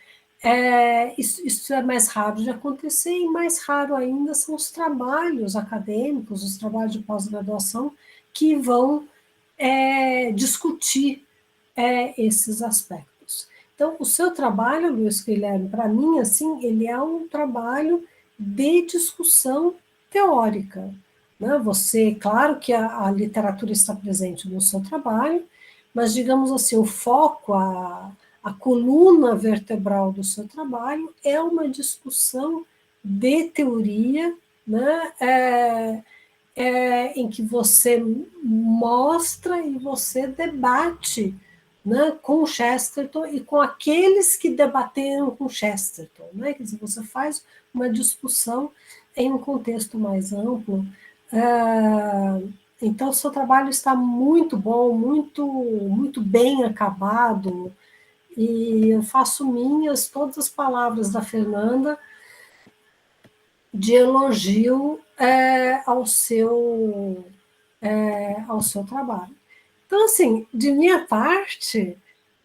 isso é mais raro de acontecer, e mais raro ainda são os trabalhos acadêmicos, os trabalhos de pós-graduação, que vão discutir esses aspectos. Então, o seu trabalho, Luiz Guilherme, para mim, assim, ele é um trabalho de discussão teórica, né? Você, claro que a literatura está presente no seu trabalho, mas, digamos assim, o foco, a coluna vertebral do seu trabalho é uma discussão de teoria, né? Em que você mostra e você debate, né, com Chesterton e com aqueles que debateram com Chesterton, né? Quer dizer, você faz uma discussão em um contexto mais amplo. Então, o seu trabalho está muito bom, muito bem acabado, e eu faço minhas todas as palavras da Fernanda de elogio ao seu trabalho. Então, assim, de minha parte,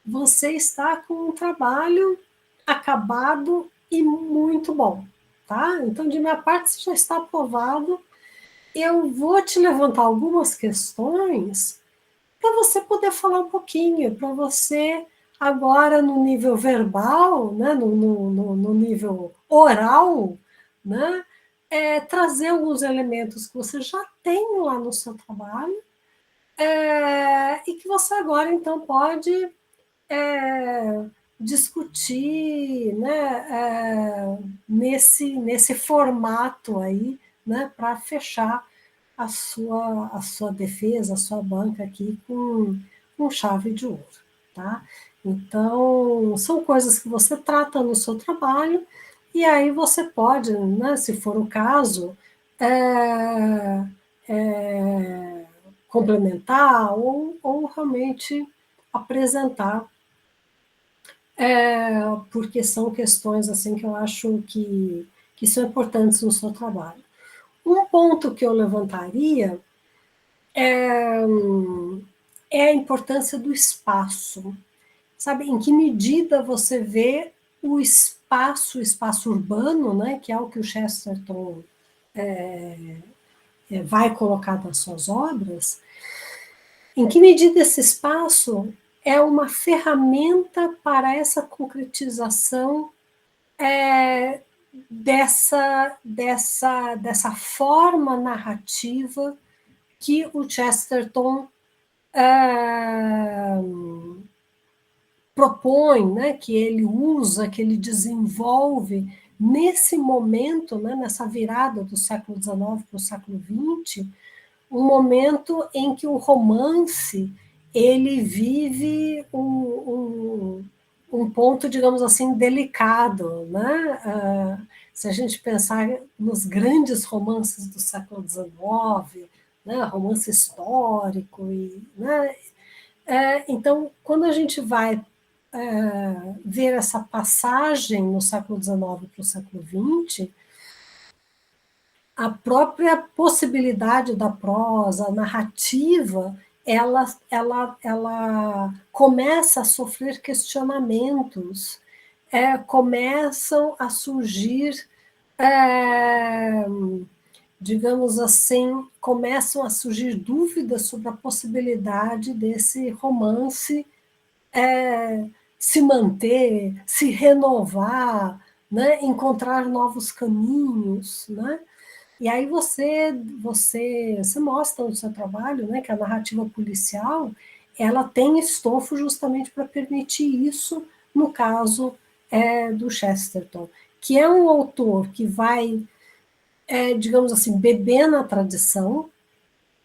você está com um trabalho acabado e muito bom. tá? Então, de minha parte, você já está aprovado. Eu vou te levantar algumas questões para você poder falar um pouquinho, para você, agora no nível verbal, né, no nível oral, né, trazer alguns elementos que você já tem lá no seu trabalho, e que você agora, então, pode discutir, né, nesse formato aí, né, para fechar a sua defesa, a sua banca aqui com chave de ouro, tá? Então, são coisas que você trata no seu trabalho, e aí você pode, né, se for o caso, é, complementar ou realmente apresentar, porque são questões assim que eu acho que são importantes no seu trabalho. Um ponto que eu levantaria é a importância do espaço. Sabe, em que medida você vê o espaço urbano, né, que é o que o Chesterton vai colocar nas suas obras, em que medida esse espaço é uma ferramenta para essa concretização dessa forma narrativa que o Chesterton propõe, né, que ele usa, que ele desenvolve nesse momento, né, nessa virada do século XIX para o século XX, um momento em que o romance ele vive um ponto, digamos assim, delicado, né? Se a gente pensar nos grandes romances do século XIX, né, romance histórico, né? Então, quando a gente vai ver essa passagem no século XIX para o século XX, a própria possibilidade da prosa, a narrativa, ela começa a sofrer questionamentos, começam a surgir, digamos assim, começam a surgir dúvidas sobre a possibilidade desse romance se manter, se renovar, né, encontrar novos caminhos, né? E aí você mostra no seu trabalho, né, que a narrativa policial ela tem estofo justamente para permitir isso no caso do Chesterton, que é um autor que vai, digamos assim, beber na tradição,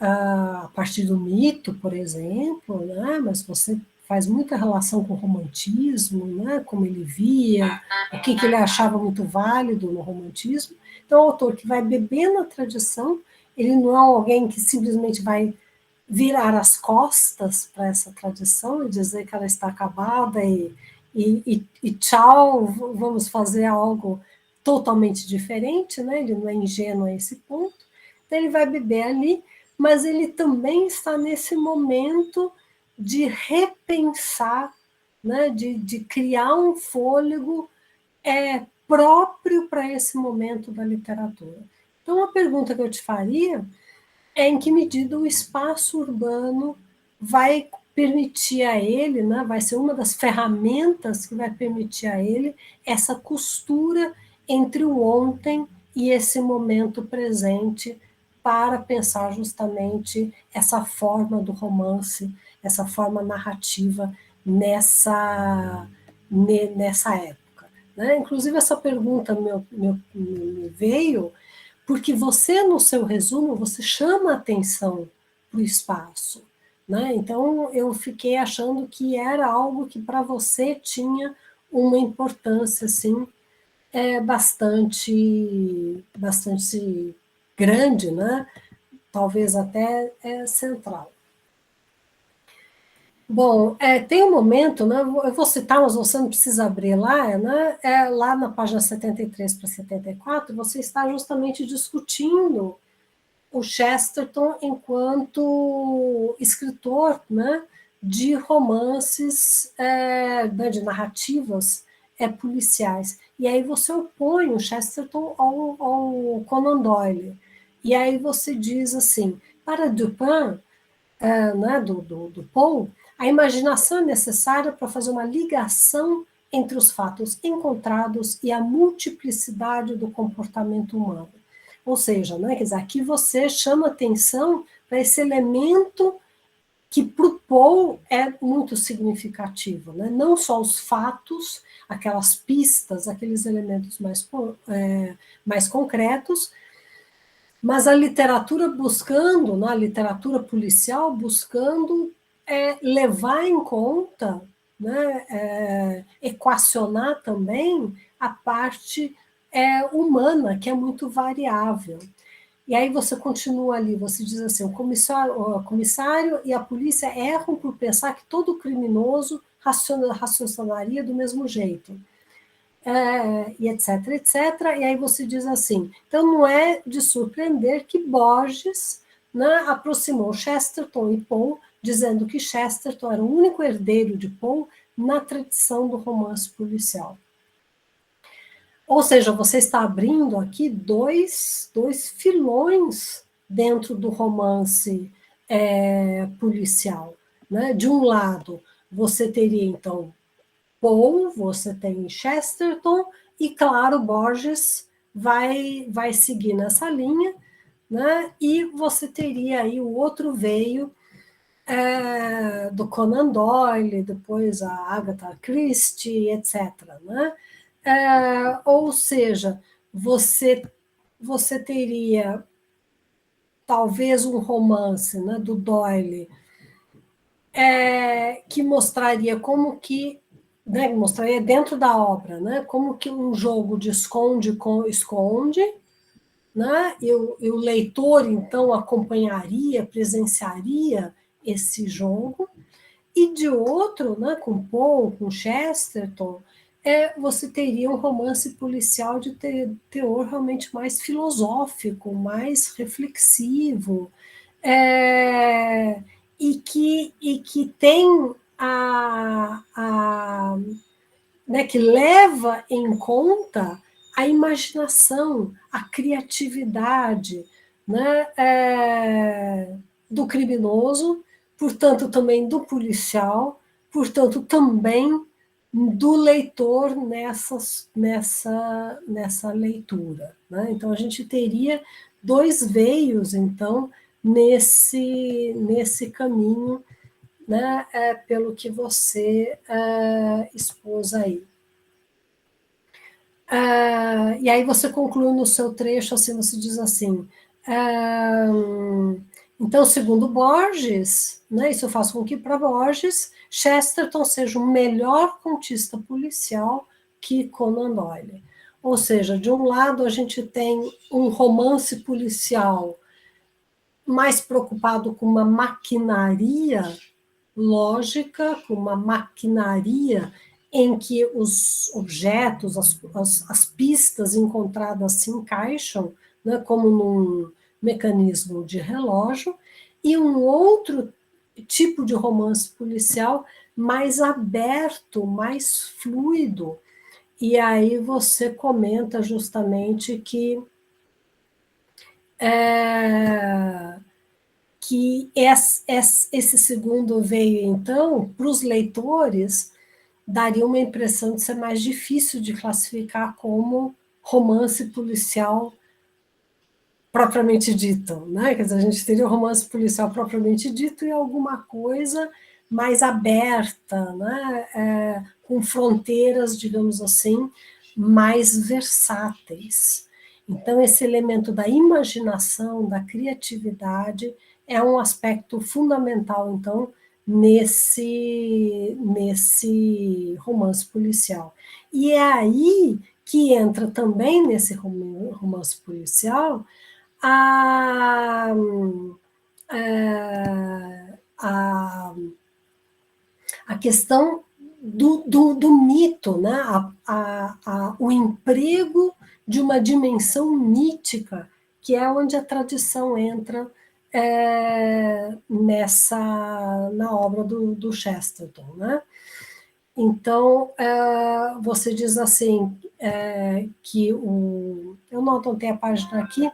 a partir do mito, por exemplo, né, mas você faz muita relação com o romantismo, né, como ele via, o que ele achava muito válido no romantismo. Então, é um autor que vai beber na tradição, ele não é alguém que simplesmente vai virar as costas para essa tradição e dizer que ela está acabada e tchau, vamos fazer algo totalmente diferente, né? Ele não é ingênuo a esse ponto. Então, ele vai beber ali, mas ele também está nesse momento de repensar, né? De criar um fôlego próprio para esse momento da literatura. Então, a pergunta que eu te faria é em que medida o espaço urbano vai permitir a ele, né, vai ser uma das ferramentas que vai permitir a ele essa costura entre o ontem e esse momento presente para pensar justamente essa forma do romance, essa forma narrativa nessa época. Né? Inclusive, essa pergunta me veio porque você, no seu resumo, você chama atenção para o espaço. Né? Então, eu fiquei achando que era algo que para você tinha uma importância assim, bastante grande, né? Talvez até central. Bom, tem um momento, né, eu vou citar, mas você não precisa abrir lá, né, lá na página 73 para 74, você está justamente discutindo o Chesterton enquanto escritor, né, de romances, de narrativas policiais. e aí você opõe o Chesterton ao Conan Doyle. E aí você diz assim, para Dupin, né, do Poe, a imaginação é necessária para fazer uma ligação entre os fatos encontrados e a multiplicidade do comportamento humano. Ou seja, né, quer dizer, aqui você chama atenção para esse elemento que para o Poe é muito significativo, né? Não só os fatos, aquelas pistas, aqueles elementos mais concretos, mas a literatura buscando, na literatura policial, buscando levar em conta, né, equacionar também a parte humana, que é muito variável. E aí você continua ali, você diz assim, o comissário e a polícia erram por pensar que todo criminoso raciocinaria do mesmo jeito. E etc, etc. E aí você diz assim, então não é de surpreender que Borges, né, aproximou Chesterton e Poe, dizendo que Chesterton era o único herdeiro de Poe na tradição do romance policial. Ou seja, você está abrindo aqui dois filões dentro do romance policial. Né? De um lado, você teria, então, Poe, você tem Chesterton, e, claro, Borges vai seguir nessa linha, né? E você teria aí o outro veio do Conan Doyle, depois a Agatha Christie, etc. Né? Ou seja, você teria talvez um romance, né, do Doyle que mostraria como que, né, mostraria dentro da obra, né, como que um jogo de esconde com esconde, né, e o leitor então acompanharia, presenciaria esse jogo, e de outro, né, com Poe, com Chesterton, você teria um romance policial de teor realmente mais filosófico, mais reflexivo, e que tem né, que leva em conta a imaginação, a criatividade, né, do criminoso, portanto também do policial, portanto também do leitor nessa leitura. Né? Então a gente teria dois veios, então, nesse caminho, né, pelo que você expôs aí. E aí você conclui no seu trecho, assim, você diz assim, então, segundo Borges, né, isso faz com que, para Borges, Chesterton seja um melhor contista policial que Conan Doyle. Ou seja, de um lado a gente tem um romance policial mais preocupado com uma maquinaria lógica, com uma maquinaria em que os objetos, as pistas encontradas se encaixam, né, como num mecanismo de relógio, e um outro tipo de romance policial mais aberto, mais fluido. E aí você comenta justamente que esse segundo veio, então, para os leitores, daria uma impressão de ser mais difícil de classificar como romance policial propriamente dito, né? Quer dizer, a gente teria o romance policial propriamente dito e alguma coisa mais aberta, né? Com fronteiras, digamos assim, mais versáteis. Então, esse elemento da imaginação, da criatividade, é um aspecto fundamental, então, nesse romance policial. E é aí que entra também nesse romance policial a, a questão do mito, né? O emprego de uma dimensão mítica, que é onde a tradição entra na obra do Chesterton. Né? Então, você diz assim, que eu não anotei a página aqui,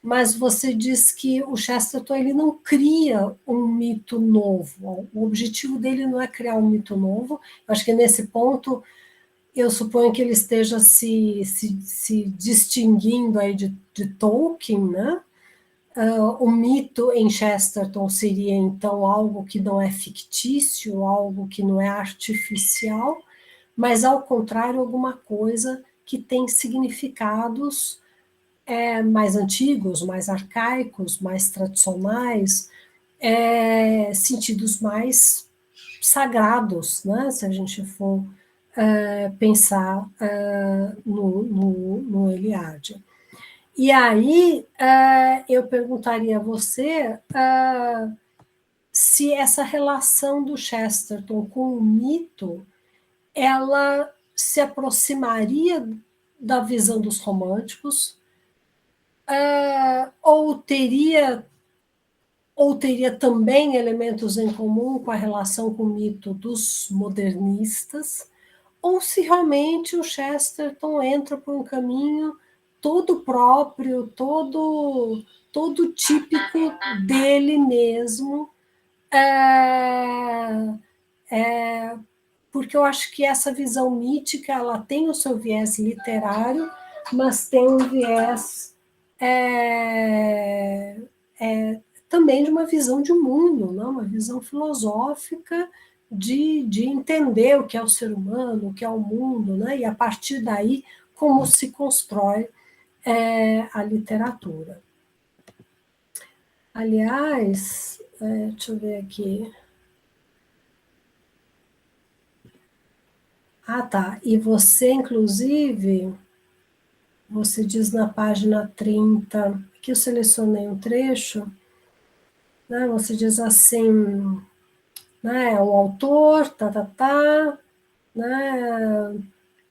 mas você diz que o Chesterton ele não cria um mito novo. O objetivo dele não é criar um mito novo. Eu acho que nesse ponto eu suponho que ele esteja se distinguindo aí de Tolkien, né? O mito em Chesterton seria, então, algo que não é fictício, algo que não é artificial, mas, ao contrário, alguma coisa que tem significados mais antigos, mais arcaicos, mais tradicionais, sentidos mais sagrados, né? Se a gente for pensar no Eliade. E aí eu perguntaria a você se essa relação do Chesterton com o mito, ela se aproximaria da visão dos românticos, ou teria também elementos em comum com a relação com o mito dos modernistas, ou se realmente o Chesterton entra por um caminho todo próprio, todo típico dele mesmo, porque eu acho que essa visão mítica ela tem o seu viés literário, mas tem um viés também de uma visão de mundo, não? Uma visão filosófica de entender o que é o ser humano, o que é o mundo, né? E a partir daí como se constrói a literatura. Aliás, deixa eu ver aqui. Ah, tá. E você, inclusive, você diz na página 30, que eu selecionei um trecho, né? Você diz assim, né? O autor, né?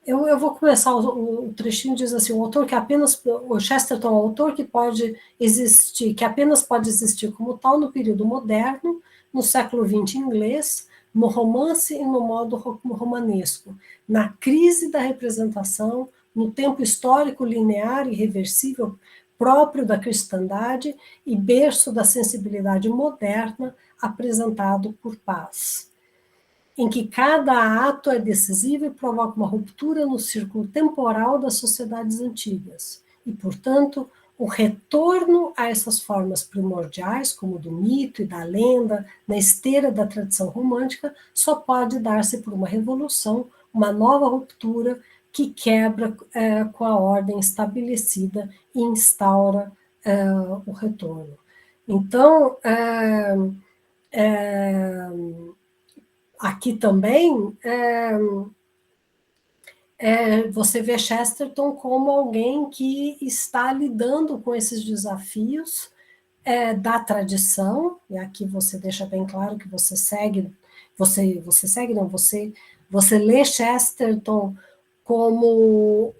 Eu vou começar o trechinho, diz assim, o autor que apenas, o Chesterton é um autor que pode existir, que apenas pode existir como tal no período moderno, no século XX inglês, no romance e no modo romanesco, na crise da representação, no tempo histórico linear e reversível próprio da cristandade e berço da sensibilidade moderna apresentado por Paz, em que cada ato é decisivo e provoca uma ruptura no círculo temporal das sociedades antigas. E, portanto, o retorno a essas formas primordiais, como do mito e da lenda, na esteira da tradição romântica, só pode dar-se por uma revolução, uma nova ruptura que quebra com a ordem estabelecida e instaura o retorno. Então, aqui também, você vê Chesterton como alguém que está lidando com esses desafios da tradição, e aqui você deixa bem claro que você segue, você lê Chesterton como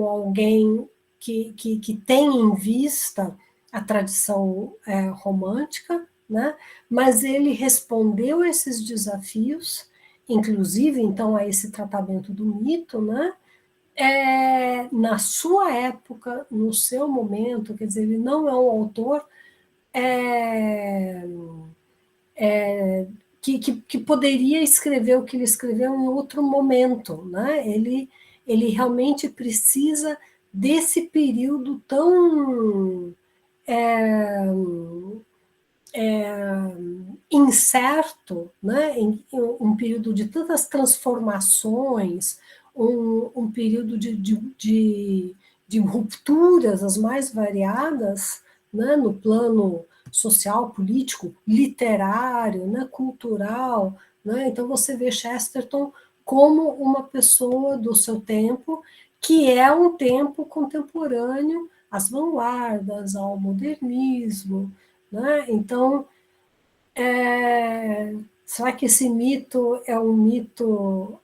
alguém que tem em vista a tradição romântica, né? Mas ele respondeu a esses desafios, inclusive, então, a esse tratamento do mito, né? Na sua época, no seu momento, quer dizer, ele não é um autor que poderia escrever o que ele escreveu em outro momento, né? Ele realmente precisa desse período tão incerto, né? Um período de tantas transformações, um período de rupturas as mais variadas, né? No plano social, político, literário, né? Cultural, né? Então você vê Chesterton como uma pessoa do seu tempo, que é um tempo contemporâneo às vanguardas, ao modernismo, né? Então, será que esse mito é um mito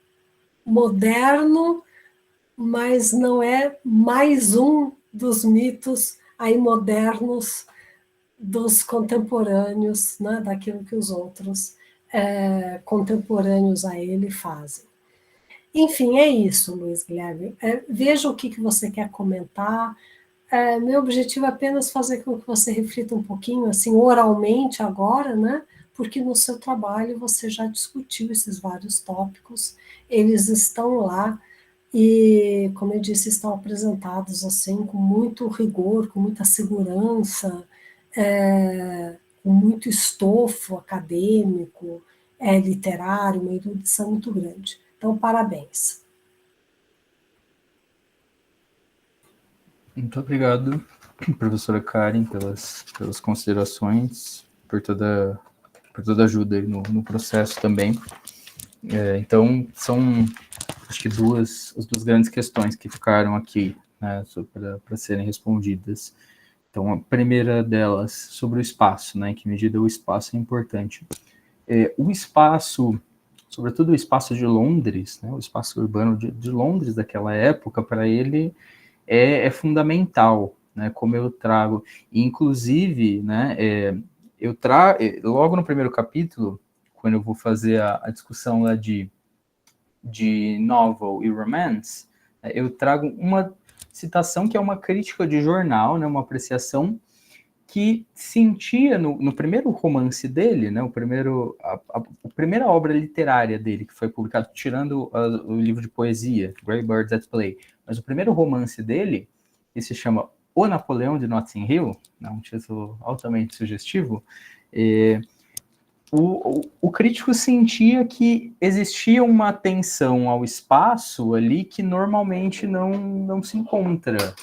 moderno, mas não é mais um dos mitos aí modernos dos contemporâneos, né? Daquilo que os outros contemporâneos a ele fazem. Enfim, é isso, Luiz Guilherme. Veja o que você quer comentar. Meu objetivo é apenas fazer com que você reflita um pouquinho, assim, oralmente agora, né? Porque no seu trabalho você já discutiu esses vários tópicos, eles estão lá e, como eu disse, estão apresentados assim com muito rigor, com muita segurança, com muito estofo acadêmico, literário, uma erudição muito grande. Então, parabéns. Muito obrigado, professora Karen, pelas considerações, por toda a ajuda aí no processo também. Então, são, acho que as duas grandes questões que ficaram aqui, né, para serem respondidas. Então, a primeira delas, sobre o espaço, né, em que medida o espaço é importante. O espaço, sobretudo o espaço de Londres, né, o espaço urbano de Londres daquela época, para ele é fundamental, né, como eu trago. Inclusive, né, eu trago, logo no primeiro capítulo, quando eu vou fazer a discussão lá de novel e romance, eu trago uma citação que é uma crítica de jornal, né, uma apreciação que sentia no primeiro romance dele, né, a primeira obra literária dele, que foi publicado, tirando o livro de poesia, Grey Birds at Play, mas o primeiro romance dele, que se chama O Napoleão de Notting Hill, né, um título altamente sugestivo, o crítico sentia que existia uma atenção ao espaço ali que normalmente não se encontra.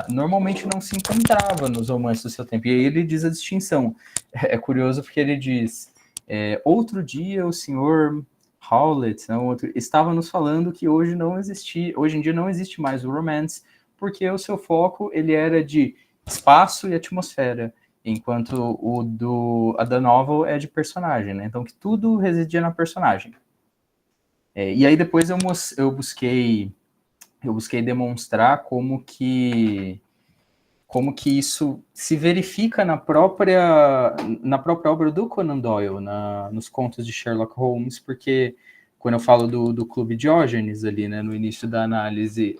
Normalmente não se encontrava nos romances do seu tempo. E aí ele diz a distinção. É curioso porque ele diz, outro dia o senhor Howlett, né, estava nos falando que hoje em dia não existe mais o romance, porque o seu foco ele era de espaço e atmosfera, enquanto a da novel é de personagem, né? Então que tudo residia na personagem. E aí depois eu busquei demonstrar como que isso se verifica na própria obra do Conan Doyle, nos contos de Sherlock Holmes, porque quando eu falo do Clube Diógenes ali, né, no início da análise,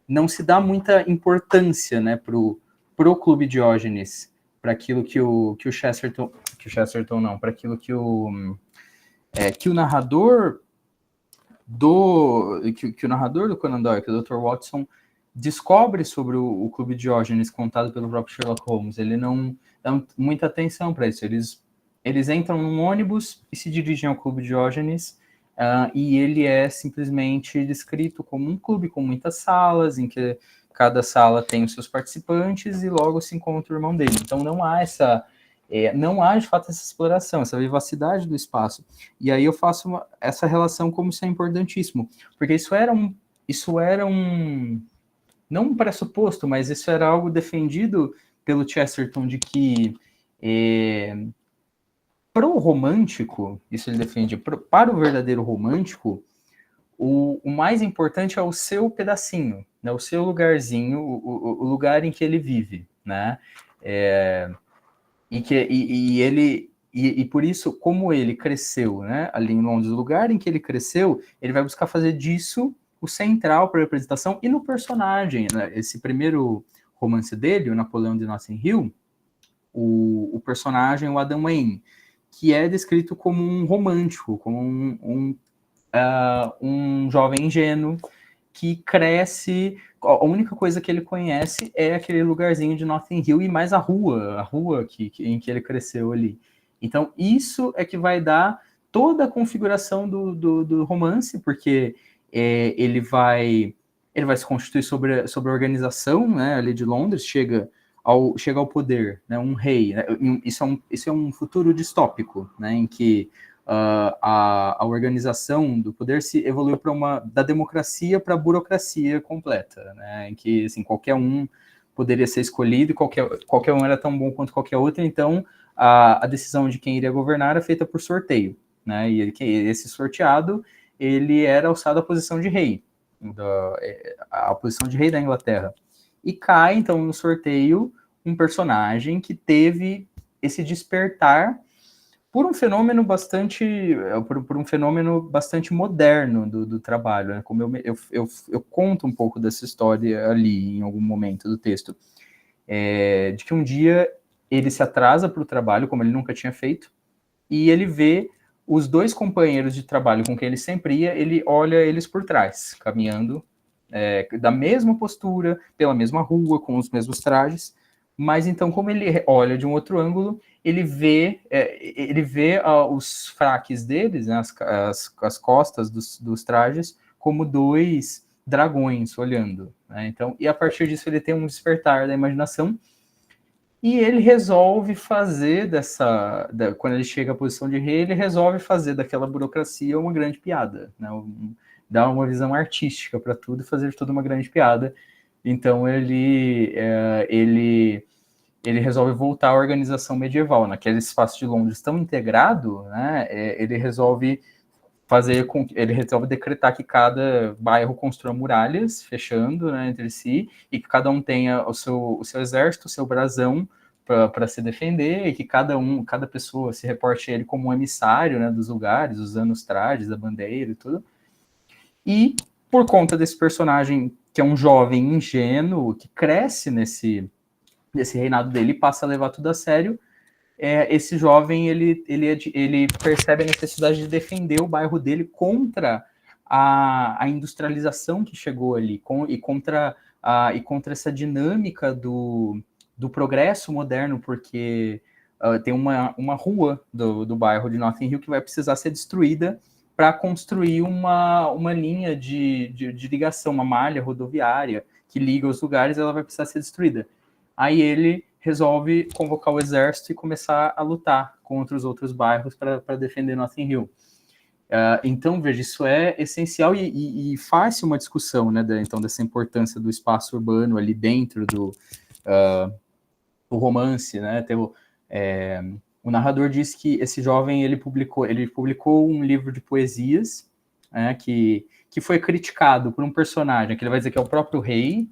não se dá muita importância, né, pro Clube Diógenes, para aquilo que o Chesterton não, para aquilo que o narrador que o narrador do Conan Doyle, que é o Dr. Watson, descobre sobre o Clube Diógenes contado pelo próprio Sherlock Holmes. Ele não dá muita atenção para isso. Eles entram num ônibus e se dirigem ao Clube Diógenes, e ele é simplesmente descrito como um clube com muitas salas, em que cada sala tem os seus participantes e logo se encontra o irmão dele. Então não há de fato essa exploração, essa vivacidade do espaço. E aí eu faço essa relação como isso é importantíssimo, porque isso era um não um pressuposto, mas isso era algo defendido pelo Chesterton, de que para o romântico, isso ele defende, para o verdadeiro romântico, o mais importante é o seu pedacinho, né, o seu lugarzinho, o lugar em que ele vive, né? E por isso, como ele cresceu, né, ali em Londres, o lugar em que ele cresceu, ele vai buscar fazer disso o central para a representação e no personagem, né? Esse primeiro romance dele, o Napoleão de Notting Hill, o personagem, o Adam Wayne, que é descrito como um romântico, como um jovem ingênuo que cresce, a única coisa que ele conhece é aquele lugarzinho de Notting Hill e mais a rua em que ele cresceu ali. Então, isso é que vai dar toda a configuração do romance, porque ele vai se constituir sobre a organização, né, ali de Londres, chega ao poder, né, um rei. Né, isso é um futuro distópico, né, em que a organização do poder se evoluiu da democracia para a burocracia completa, né, em que assim, qualquer um poderia ser escolhido e qualquer um era tão bom quanto qualquer outro, então a decisão de quem iria governar era feita por sorteio, né, e esse sorteado ele era alçado à posição de rei, a posição de rei da Inglaterra. E cai, então, no sorteio, um personagem que teve esse despertar por um fenômeno bastante moderno do trabalho, né? Como eu conto um pouco dessa história ali em algum momento do texto, de que um dia ele se atrasa para o trabalho, como ele nunca tinha feito, e ele vê os dois companheiros de trabalho com quem ele sempre ia, ele olha eles por trás, caminhando da mesma postura, pela mesma rua, com os mesmos trajes, mas então, como ele olha de um outro ângulo, ele vê os fraques deles, né, as costas dos trajes, como dois dragões olhando, né? Então, e a partir disso ele tem um despertar da imaginação, e ele resolve fazer quando ele chega à posição de rei, ele resolve fazer daquela burocracia uma grande piada, né? Dar uma visão artística para tudo e fazer de tudo uma grande piada. Então ele resolve voltar à organização medieval. Naquele espaço de Londres tão integrado, né, ele resolve decretar que cada bairro construa muralhas, fechando, né, entre si, e que cada um tenha o seu exército, o seu brasão para se defender, e que cada pessoa se reporte a ele como um emissário, né, dos lugares, usando os trajes, a bandeira e tudo. E por conta desse personagem, que é um jovem ingênuo, que cresce nesse reinado dele e passa a levar tudo a sério, esse jovem ele percebe a necessidade de defender o bairro dele contra a industrialização que chegou ali, e contra essa dinâmica do progresso moderno, porque tem uma rua do bairro de Notting Hill que vai precisar ser destruída para construir uma linha de ligação, uma malha rodoviária que liga os lugares, ela vai precisar ser destruída. Aí ele resolve convocar o exército e começar a lutar contra os outros bairros para defender Notting Hill. Então, veja, isso é essencial e faz-se uma discussão, né, então, dessa importância do espaço urbano ali dentro do romance, né? O narrador diz que esse jovem ele publicou um livro de poesias, que foi criticado por um personagem, que ele vai dizer que é o próprio rei,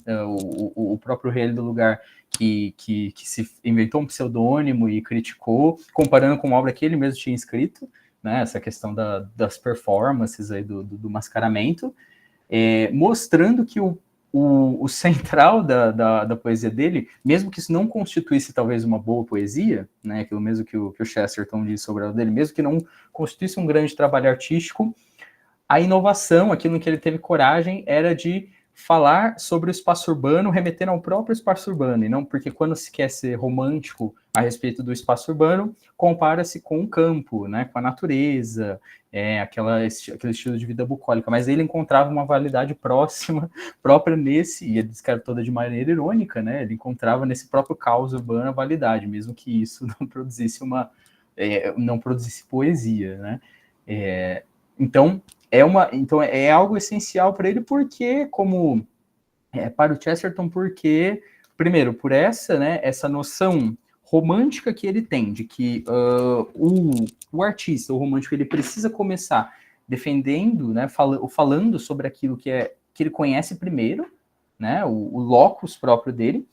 o próprio rei do lugar, que se inventou um pseudônimo e criticou, comparando com uma obra que ele mesmo tinha escrito, né, essa questão das performances aí do mascaramento, mostrando que o central da poesia dele, mesmo que isso não constituísse talvez uma boa poesia, né, aquilo mesmo que o Chesterton diz sobre a dele, mesmo que não constituísse um grande trabalho artístico, a inovação, aquilo em que ele teve coragem, era de falar sobre o espaço urbano, remetendo ao próprio espaço urbano, e não porque quando se quer ser romântico a respeito do espaço urbano, compara-se com o campo, né, com a natureza, aquele estilo de vida bucólica, mas ele encontrava uma validade própria nesse, e ele descreve toda de maneira irônica, né, ele encontrava nesse próprio caos urbano a validade, mesmo que isso não produzisse poesia, né. Então é algo essencial para ele, porque para o Chesterton, porque, primeiro, por essa noção romântica que ele tem, de que o artista, o romântico, ele precisa começar defendendo, né, falando sobre aquilo que ele conhece primeiro, né, o locus próprio dele,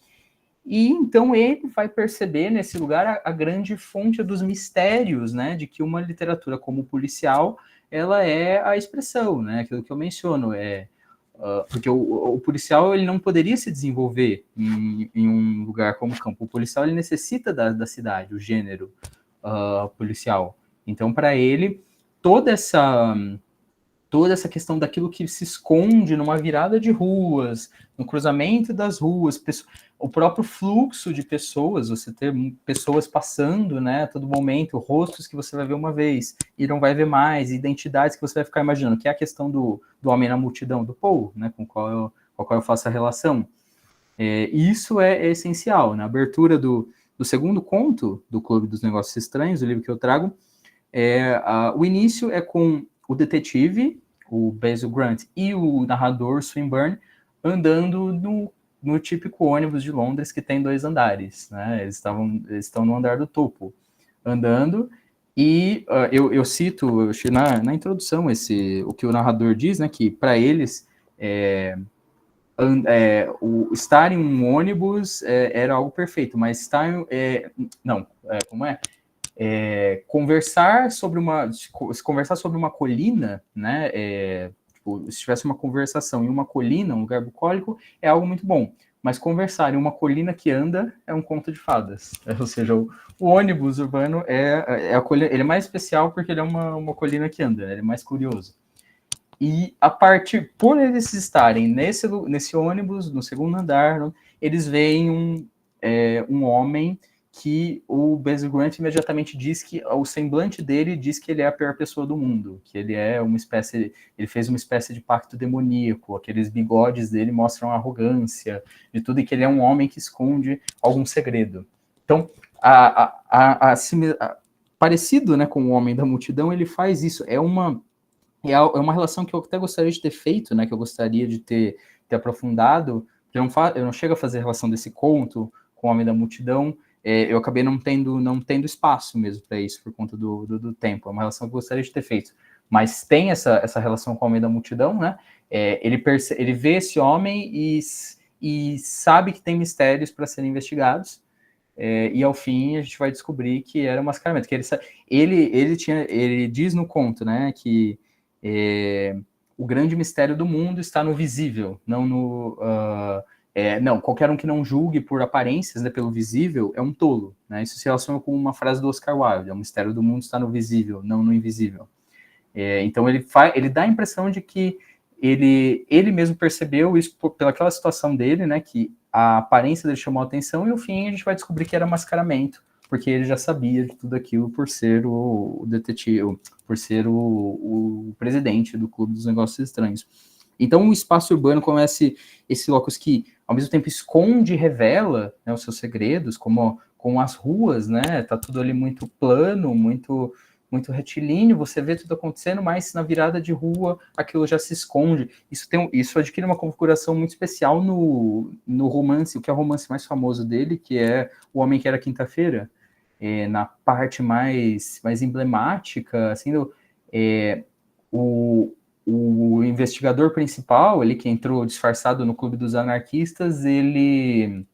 e então ele vai perceber nesse lugar a grande fonte dos mistérios, né, de que uma literatura como policial, ela é a expressão, né, aquilo que eu menciono, porque o policial ele não poderia se desenvolver em um lugar como o campo. O policial ele necessita da cidade, o gênero policial. Então, para ele, toda essa questão daquilo que se esconde numa virada de ruas, no cruzamento das ruas, o próprio fluxo de pessoas, você ter pessoas passando, né, a todo momento, rostos que você vai ver uma vez e não vai ver mais, identidades que você vai ficar imaginando, que é a questão do homem na multidão, do Poe, né, com qual eu faço a relação. Isso é essencial. Na abertura do segundo conto do Clube dos Negócios Estranhos, o livro que eu trago, o início é com o detetive, o Basil Grant, e o narrador Swinburne andando no típico ônibus de Londres que tem 2 andares, né? Eles estão no andar do topo, andando, e eu cito na introdução o que o narrador diz, né? Que para eles estar em um ônibus era algo perfeito, mas estar como é? conversar sobre uma colina, né? Tipo, se tivesse uma conversação em uma colina, um lugar bucólico, é algo muito bom. Mas conversar em uma colina que anda é um conto de fadas. Ou seja, o ônibus urbano ele é mais especial porque ele é uma colina que anda, ele é mais curioso. E por eles estarem nesse ônibus, no segundo andar, eles veem um homem que o Basil Grant imediatamente diz que o semblante dele diz que ele é a pior pessoa do mundo, que ele fez uma espécie de pacto demoníaco, aqueles bigodes dele mostram arrogância, de tudo, e que ele é um homem que esconde algum segredo. Então, parecido, né, com o homem da multidão, ele faz isso, é uma relação que eu até gostaria de ter feito, né, que eu gostaria de ter aprofundado, eu não chego a fazer a relação desse conto com o homem da multidão, eu acabei não tendo espaço mesmo para isso, por conta do tempo. É uma relação que eu gostaria de ter feito. Mas tem essa relação com o homem da multidão, né? Ele vê esse homem e sabe que tem mistérios para serem investigados. E ao fim a gente vai descobrir que era um mascaramento. Que ele diz no conto, né, que o grande mistério do mundo está no visível, não no... não, qualquer um que não julgue por aparências, né, pelo visível, é um tolo, né? Isso se relaciona com uma frase do Oscar Wilde: o mistério do mundo está no visível, não no invisível. Então ele dá a impressão de que ele mesmo percebeu isso pelaquela situação dele, né, que a aparência dele chamou a atenção, e no fim a gente vai descobrir que era mascaramento, porque ele já sabia de tudo aquilo por ser o detetive, por ser o presidente do Clube dos Negócios Estranhos. Então o espaço urbano começa esse locus que, ao mesmo tempo, esconde e revela, né, os seus segredos, como as ruas, né? Tá tudo ali muito plano, muito retilíneo, você vê tudo acontecendo, mas na virada de rua aquilo já se esconde. Isso adquire uma configuração muito especial no romance, o que é o romance mais famoso dele, que é O Homem que Era Quinta-feira. Na parte mais emblemática, assim, o investigador principal, ele que entrou disfarçado no Clube dos Anarquistas, ele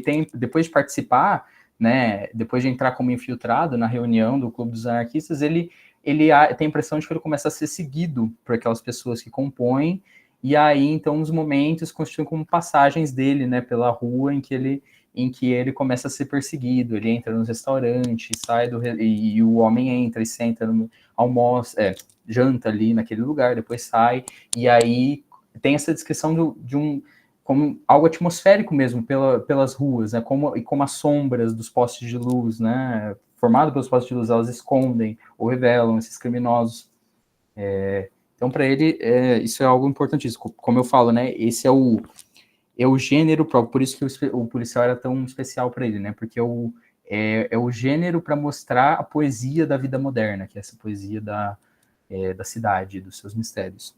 tem, depois de participar, né, depois de entrar como infiltrado na reunião do Clube dos Anarquistas, ele tem a impressão de que ele começa a ser seguido por aquelas pessoas que compõem, e aí, então, os momentos constituem como passagens dele, né, pela rua em que ele começa a ser perseguido. Ele entra nos restaurantes, e o homem entra e senta janta ali naquele lugar, depois sai, e aí tem essa descrição como algo atmosférico mesmo pelas ruas, né, como as sombras dos postes de luz, né, formado pelos postes de luz, elas escondem ou revelam esses criminosos. Então, para ele, isso é algo importantíssimo. Como eu falo, né, esse é o gênero próprio, por isso que o policial era tão especial para ele, né, porque é o gênero para mostrar a poesia da vida moderna, que é essa poesia da cidade, dos seus mistérios.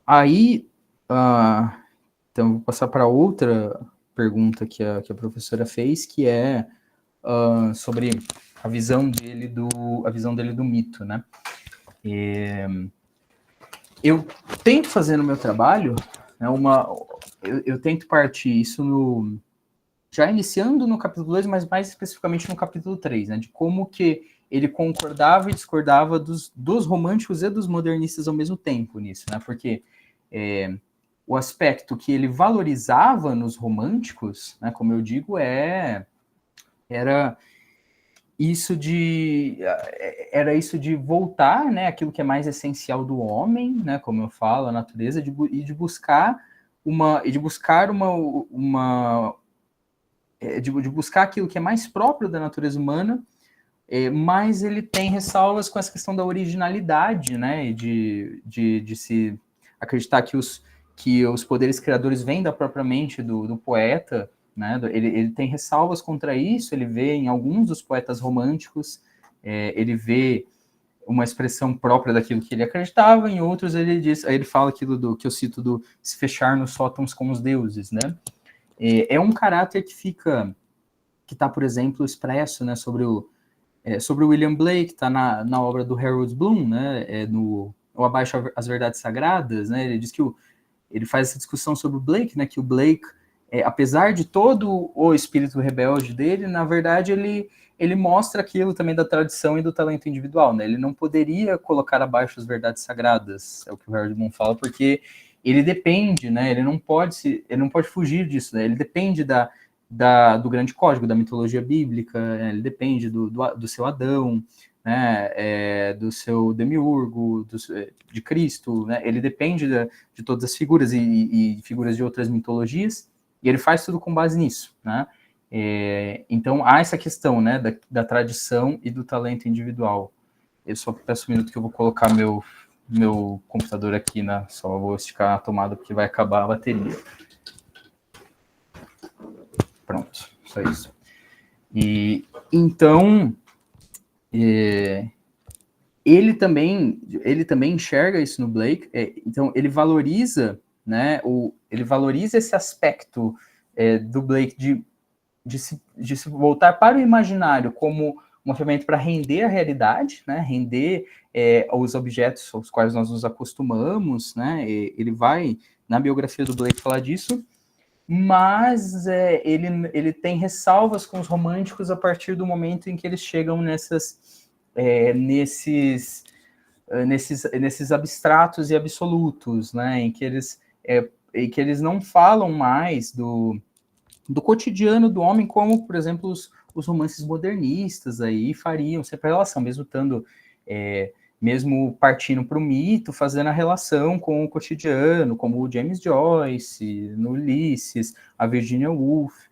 Aí, então, vou passar para outra pergunta que a professora fez, que é sobre a visão dele do mito, né? Eu tento fazer no meu trabalho, né, eu tento partir isso já iniciando no capítulo 2, mas mais especificamente no capítulo 3, né, de como que ele concordava e discordava dos românticos e dos modernistas ao mesmo tempo nisso, né, porque o aspecto que ele valorizava nos românticos, né, como eu digo, era isso de voltar, né, aquilo que é mais essencial do homem, né, como eu falo, a natureza, de buscar aquilo que é mais próprio da natureza humana, mas ele tem ressalvas com essa questão da originalidade, né, e de se acreditar que os poderes criadores vêm da própria mente do poeta, né? Ele tem ressalvas contra isso. Ele vê em alguns dos poetas românticos, ele vê uma expressão própria daquilo que ele acreditava, em outros aí ele fala aquilo que eu cito do se fechar nos sótãos com os deuses, né? É um caráter que está, por exemplo, expresso, né, sobre o William Blake, que está na obra do Harold Bloom, né, no Abaixo as Verdades Sagradas, né? Ele diz que ele faz essa discussão sobre o Blake, né, que o Blake apesar de todo o espírito rebelde dele, na verdade ele mostra aquilo também da tradição e do talento individual, né? Ele não poderia colocar abaixo as verdades sagradas, é o que o Herdman fala, porque ele depende, né? Ele não pode fugir disso, né? Ele depende do grande código, da mitologia bíblica, ele depende do seu Adão, né? Do seu demiurgo, de Cristo, né? Ele depende de todas as figuras e figuras de outras mitologias, e ele faz tudo com base nisso, né? Então, há essa questão, né, da tradição e do talento individual. Eu só peço um minuto que eu vou colocar meu computador aqui, só vou esticar a tomada porque vai acabar a bateria. Pronto, só isso. E então, ele também enxerga isso no Blake, então ele valoriza, né, ele valoriza esse aspecto do Blake de se voltar para o imaginário como uma ferramenta para render a realidade, né, render os objetos aos quais nós nos acostumamos, né, ele vai, na biografia do Blake, falar disso, mas ele tem ressalvas com os românticos a partir do momento em que eles chegam nesses abstratos e absolutos, né, em que eles não falam mais do cotidiano do homem, como, por exemplo, os romances modernistas aí fariam sempre a relação, mesmo partindo para o mito, fazendo a relação com o cotidiano, como o James Joyce, no Ulisses, a Virginia Woolf.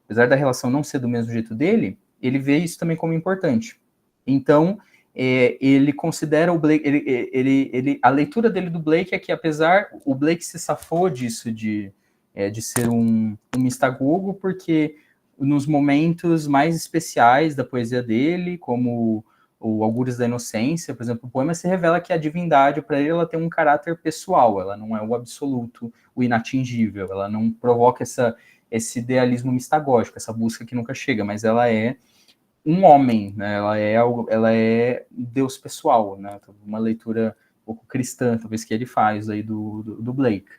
Apesar da relação não ser do mesmo jeito dele, ele vê isso também como importante. Então, ele considera o Blake, a leitura dele do Blake é que, apesar, o Blake se safou disso de ser um mistagogo, porque nos momentos mais especiais da poesia dele, como o Algures da Inocência, por exemplo, o poema se revela que a divindade, para ele, ela tem um caráter pessoal, ela não é o absoluto, o inatingível, ela não provoca esse idealismo mistagógico, essa busca que nunca chega, mas ela é um homem, né? Ela é Deus pessoal, né? Uma leitura um pouco cristã, talvez, que ele faz aí do Blake.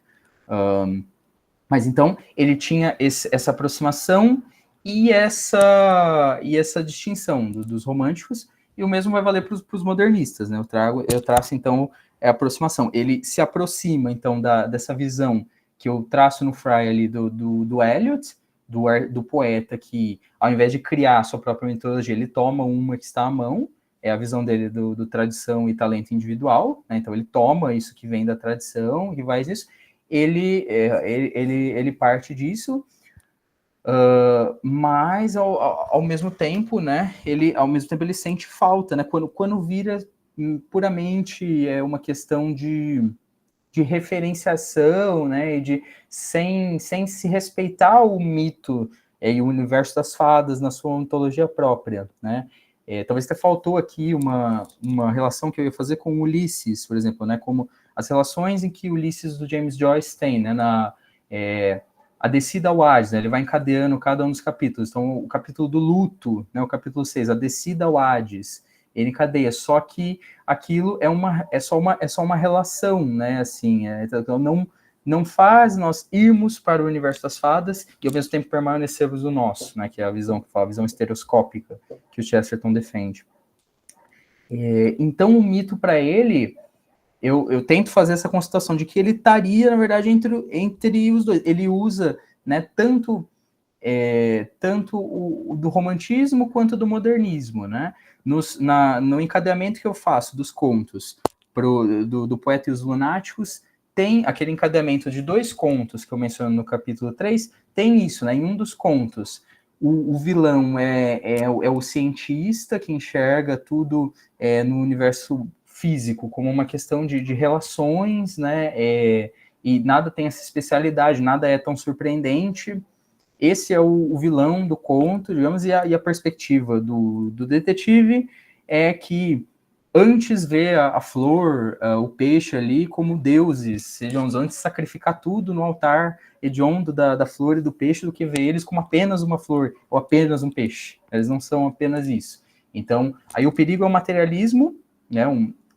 Mas então ele tinha essa aproximação e essa distinção dos românticos, e o mesmo vai valer para os modernistas, né? Eu traço então a aproximação. Ele se aproxima então dessa visão que eu traço no Fry ali do Eliot, do poeta que, ao invés de criar a sua própria mitologia, ele toma uma que está à mão, é a visão dele do tradição e talento individual, né? Então ele toma isso que vem da tradição e vai isso. Ele parte disso, mas ao mesmo tempo, né, ele sente falta, né, quando vira puramente uma questão de referenciação, né, e sem se respeitar o mito e o universo das fadas na sua ontologia própria, né. Talvez até faltou aqui uma relação que eu ia fazer com Ulisses, por exemplo, né, como as relações em que Ulisses do James Joyce tem, né, a descida ao Hades, né, ele vai encadeando cada um dos capítulos. Então, o capítulo do luto, né, o capítulo 6, a descida ao Hades, ele encadeia, só que aquilo é só uma relação, né, assim, então não faz nós irmos para o universo das fadas e ao mesmo tempo permanecermos no nosso, né, que é a visão que fala, a visão estereoscópica que o Chesterton defende. Então, o mito para ele, eu tento fazer essa constatação de que ele estaria, na verdade, entre os dois. Ele usa, né, tanto o do romantismo quanto do modernismo, né? No encadeamento que eu faço dos contos do Poeta e os Lunáticos, tem aquele encadeamento de 2 contos que eu menciono no capítulo 3, tem isso, né? Em um dos contos, o vilão é o cientista que enxerga tudo no universo físico como uma questão de relações, né? E nada tem essa especialidade, nada é tão surpreendente. Esse é o vilão do conto, digamos, e a perspectiva do detetive é que antes vê a flor, o peixe ali como deuses, sejam antes sacrificar tudo no altar hediondo da flor e do peixe do que ver eles como apenas uma flor ou apenas um peixe. Eles não são apenas isso. Então, aí o perigo é o materialismo, né?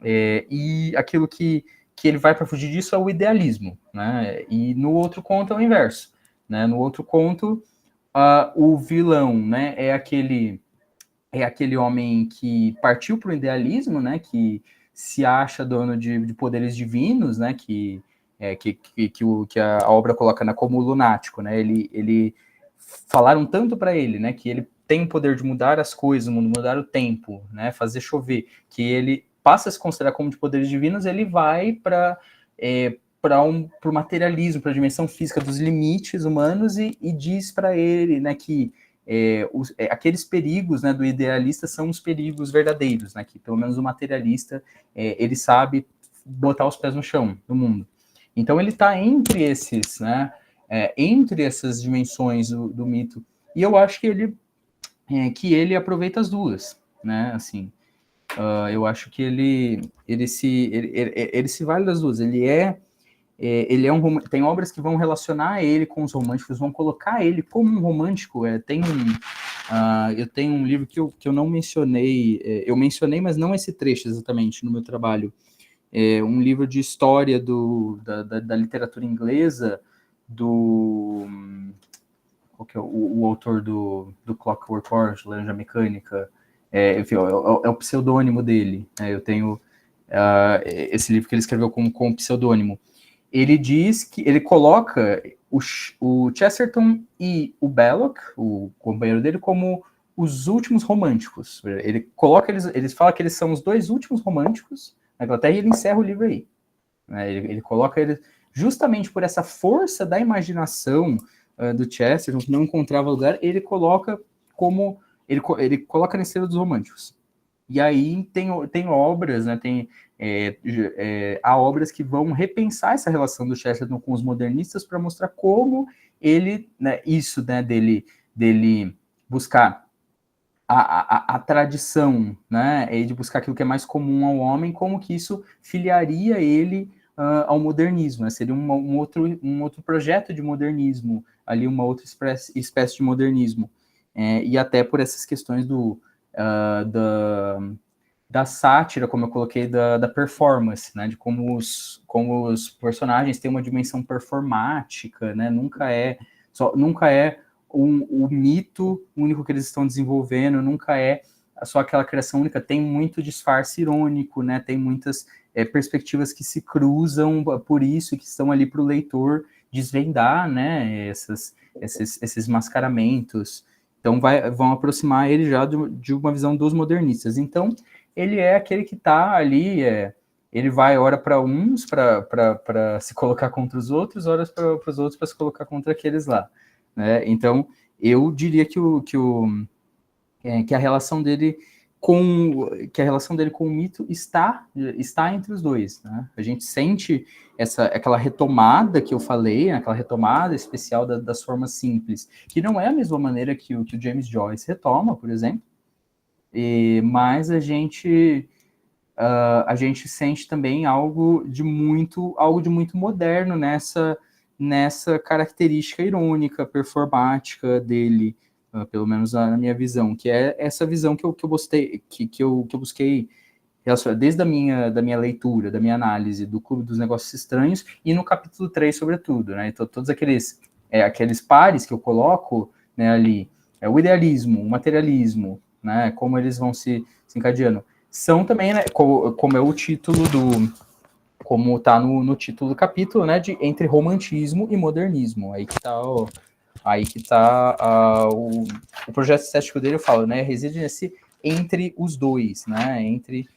E aquilo que ele vai para fugir disso é o idealismo, né? E no outro conto é o inverso. né? No outro conto, o vilão, né, é aquele homem que partiu para o idealismo, né, que se acha dono de poderes divinos, né, que a obra coloca como lunático, né, ele falaram tanto para ele, né, que ele tem o poder de mudar as coisas, mudar o tempo, né, fazer chover, que ele passa a se considerar como de poderes divinos, ele vai para o materialismo, para a dimensão física dos limites humanos e diz para ele, né, que aqueles perigos, né, do idealista são os perigos verdadeiros, né, que pelo menos o materialista ele sabe botar os pés no chão do mundo. Então ele está entre esses, né, entre essas dimensões do mito, e eu acho que ele aproveita as duas, né, assim, eu acho que ele se vale das duas, tem obras que vão relacionar ele com os românticos, vão colocar ele como um romântico. Eu tenho um livro que eu não mencionei, eu mencionei, mas não esse trecho exatamente no meu trabalho. Um livro de história da literatura inglesa, qual que é o autor do Clockwork Orange, Laranja Mecânica, enfim, é o pseudônimo dele. Eu tenho esse livro que ele escreveu com pseudônimo. Ele diz que ele coloca o Chesterton e o Belloc, o companheiro dele, como os últimos românticos. Ele coloca eles fala que eles são os dois últimos românticos na Inglaterra, e ele encerra o livro aí. Ele coloca eles justamente por essa força da imaginação do Chesterton, que não encontrava lugar, ele coloca ele coloca na estrela dos românticos. E aí tem obras, né, há obras que vão repensar essa relação do Chesterton com os modernistas para mostrar como ele, né, isso, né, dele buscar a tradição, né, e de buscar aquilo que é mais comum ao homem, como que isso filiaria ele ao modernismo, né? Seria um outro projeto de modernismo, ali uma outra espécie de modernismo, e até por essas questões da sátira, como eu coloquei, da performance, né, de como os personagens têm uma dimensão performática, né, nunca é o mito único que eles estão desenvolvendo, nunca é só aquela criação única, tem muito disfarce irônico, né, tem muitas perspectivas que se cruzam por isso, e que estão ali para o leitor desvendar, né, esses mascaramentos. Então vão aproximar ele já de uma visão dos modernistas. Então ele é aquele que está ali, ele vai ora para uns para se colocar contra os outros, ora para os outros para se colocar contra aqueles lá, né? Então eu diria que a relação dele com o mito está entre os dois, né? A gente sente aquela retomada que eu falei, né? Aquela retomada especial das formas simples, que não é a mesma maneira que o James Joyce retoma, por exemplo, mas a gente sente também algo de muito moderno nessa característica irônica, performática dele, pelo menos na minha visão, que é essa visão que eu busquei desde da minha leitura, da minha análise do Clube dos Negócios Estranhos, e no capítulo 3, sobretudo, né? Então, todos aqueles pares que eu coloco, né, ali, o idealismo, o materialismo, né, como eles vão se encadeando, são também, né, como é o título como está no título do capítulo, né, de entre romantismo e modernismo. Aí que está o projeto estético dele, eu falo, né, reside entre os dois, né, entre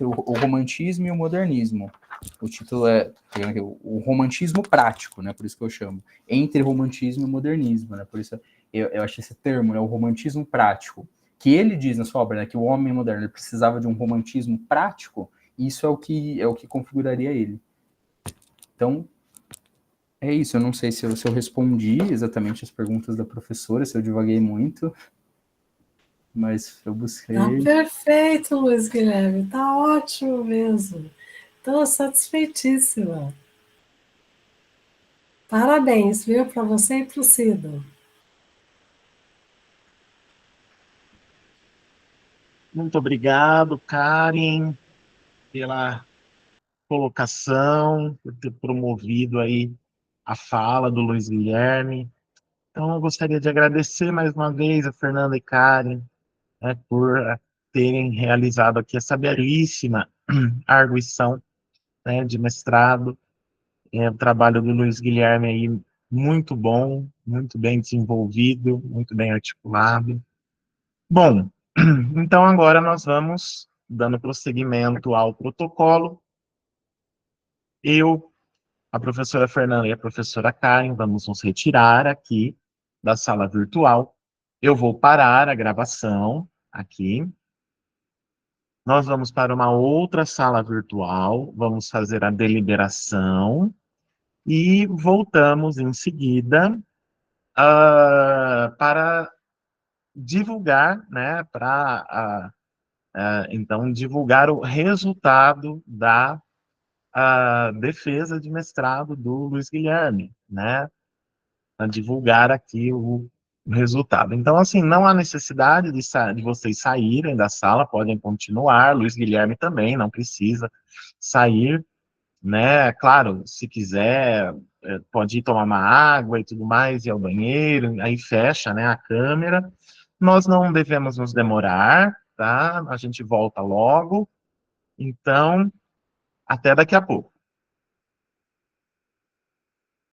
o romantismo e o modernismo. O título é o romantismo prático, né, por isso que eu chamo, entre romantismo e modernismo, né, por isso eu acho esse termo, né, o romantismo prático, que ele diz na sua obra, né, que o homem moderno ele precisava de um romantismo prático. Isso é o que configuraria ele. Então, é isso. Eu não sei se eu respondi exatamente as perguntas da professora, se eu divaguei muito, mas eu busquei... Tá perfeito, Luiz Guilherme, tá ótimo mesmo. Estou satisfeitíssima. Parabéns, viu, para você e para o Cido. Muito obrigado, Karen, pela colocação, por ter promovido aí a fala do Luiz Guilherme. Então, eu gostaria de agradecer mais uma vez a Fernanda e Karen, né, por terem realizado aqui essa belíssima arguição, né, de mestrado. O trabalho do Luiz Guilherme aí muito bom, muito bem desenvolvido, muito bem articulado. Bom, então agora nós vamos dando prosseguimento ao protocolo. Eu, a professora Fernanda e a professora Karen vamos nos retirar aqui da sala virtual. Eu vou parar a gravação aqui. Nós vamos para uma outra sala virtual, vamos fazer a deliberação e voltamos em seguida para divulgar, né, para então divulgar o resultado da defesa de mestrado do Luiz Guilherme, né, a divulgar aqui o resultado. Então, assim, não há necessidade de vocês saírem da sala, podem continuar, Luiz Guilherme também não precisa sair, né? Claro, se quiser, pode ir tomar uma água e tudo mais, ir ao banheiro, aí fecha, né, a câmera. Nós não devemos nos demorar, tá? A gente volta logo. Então, até daqui a pouco.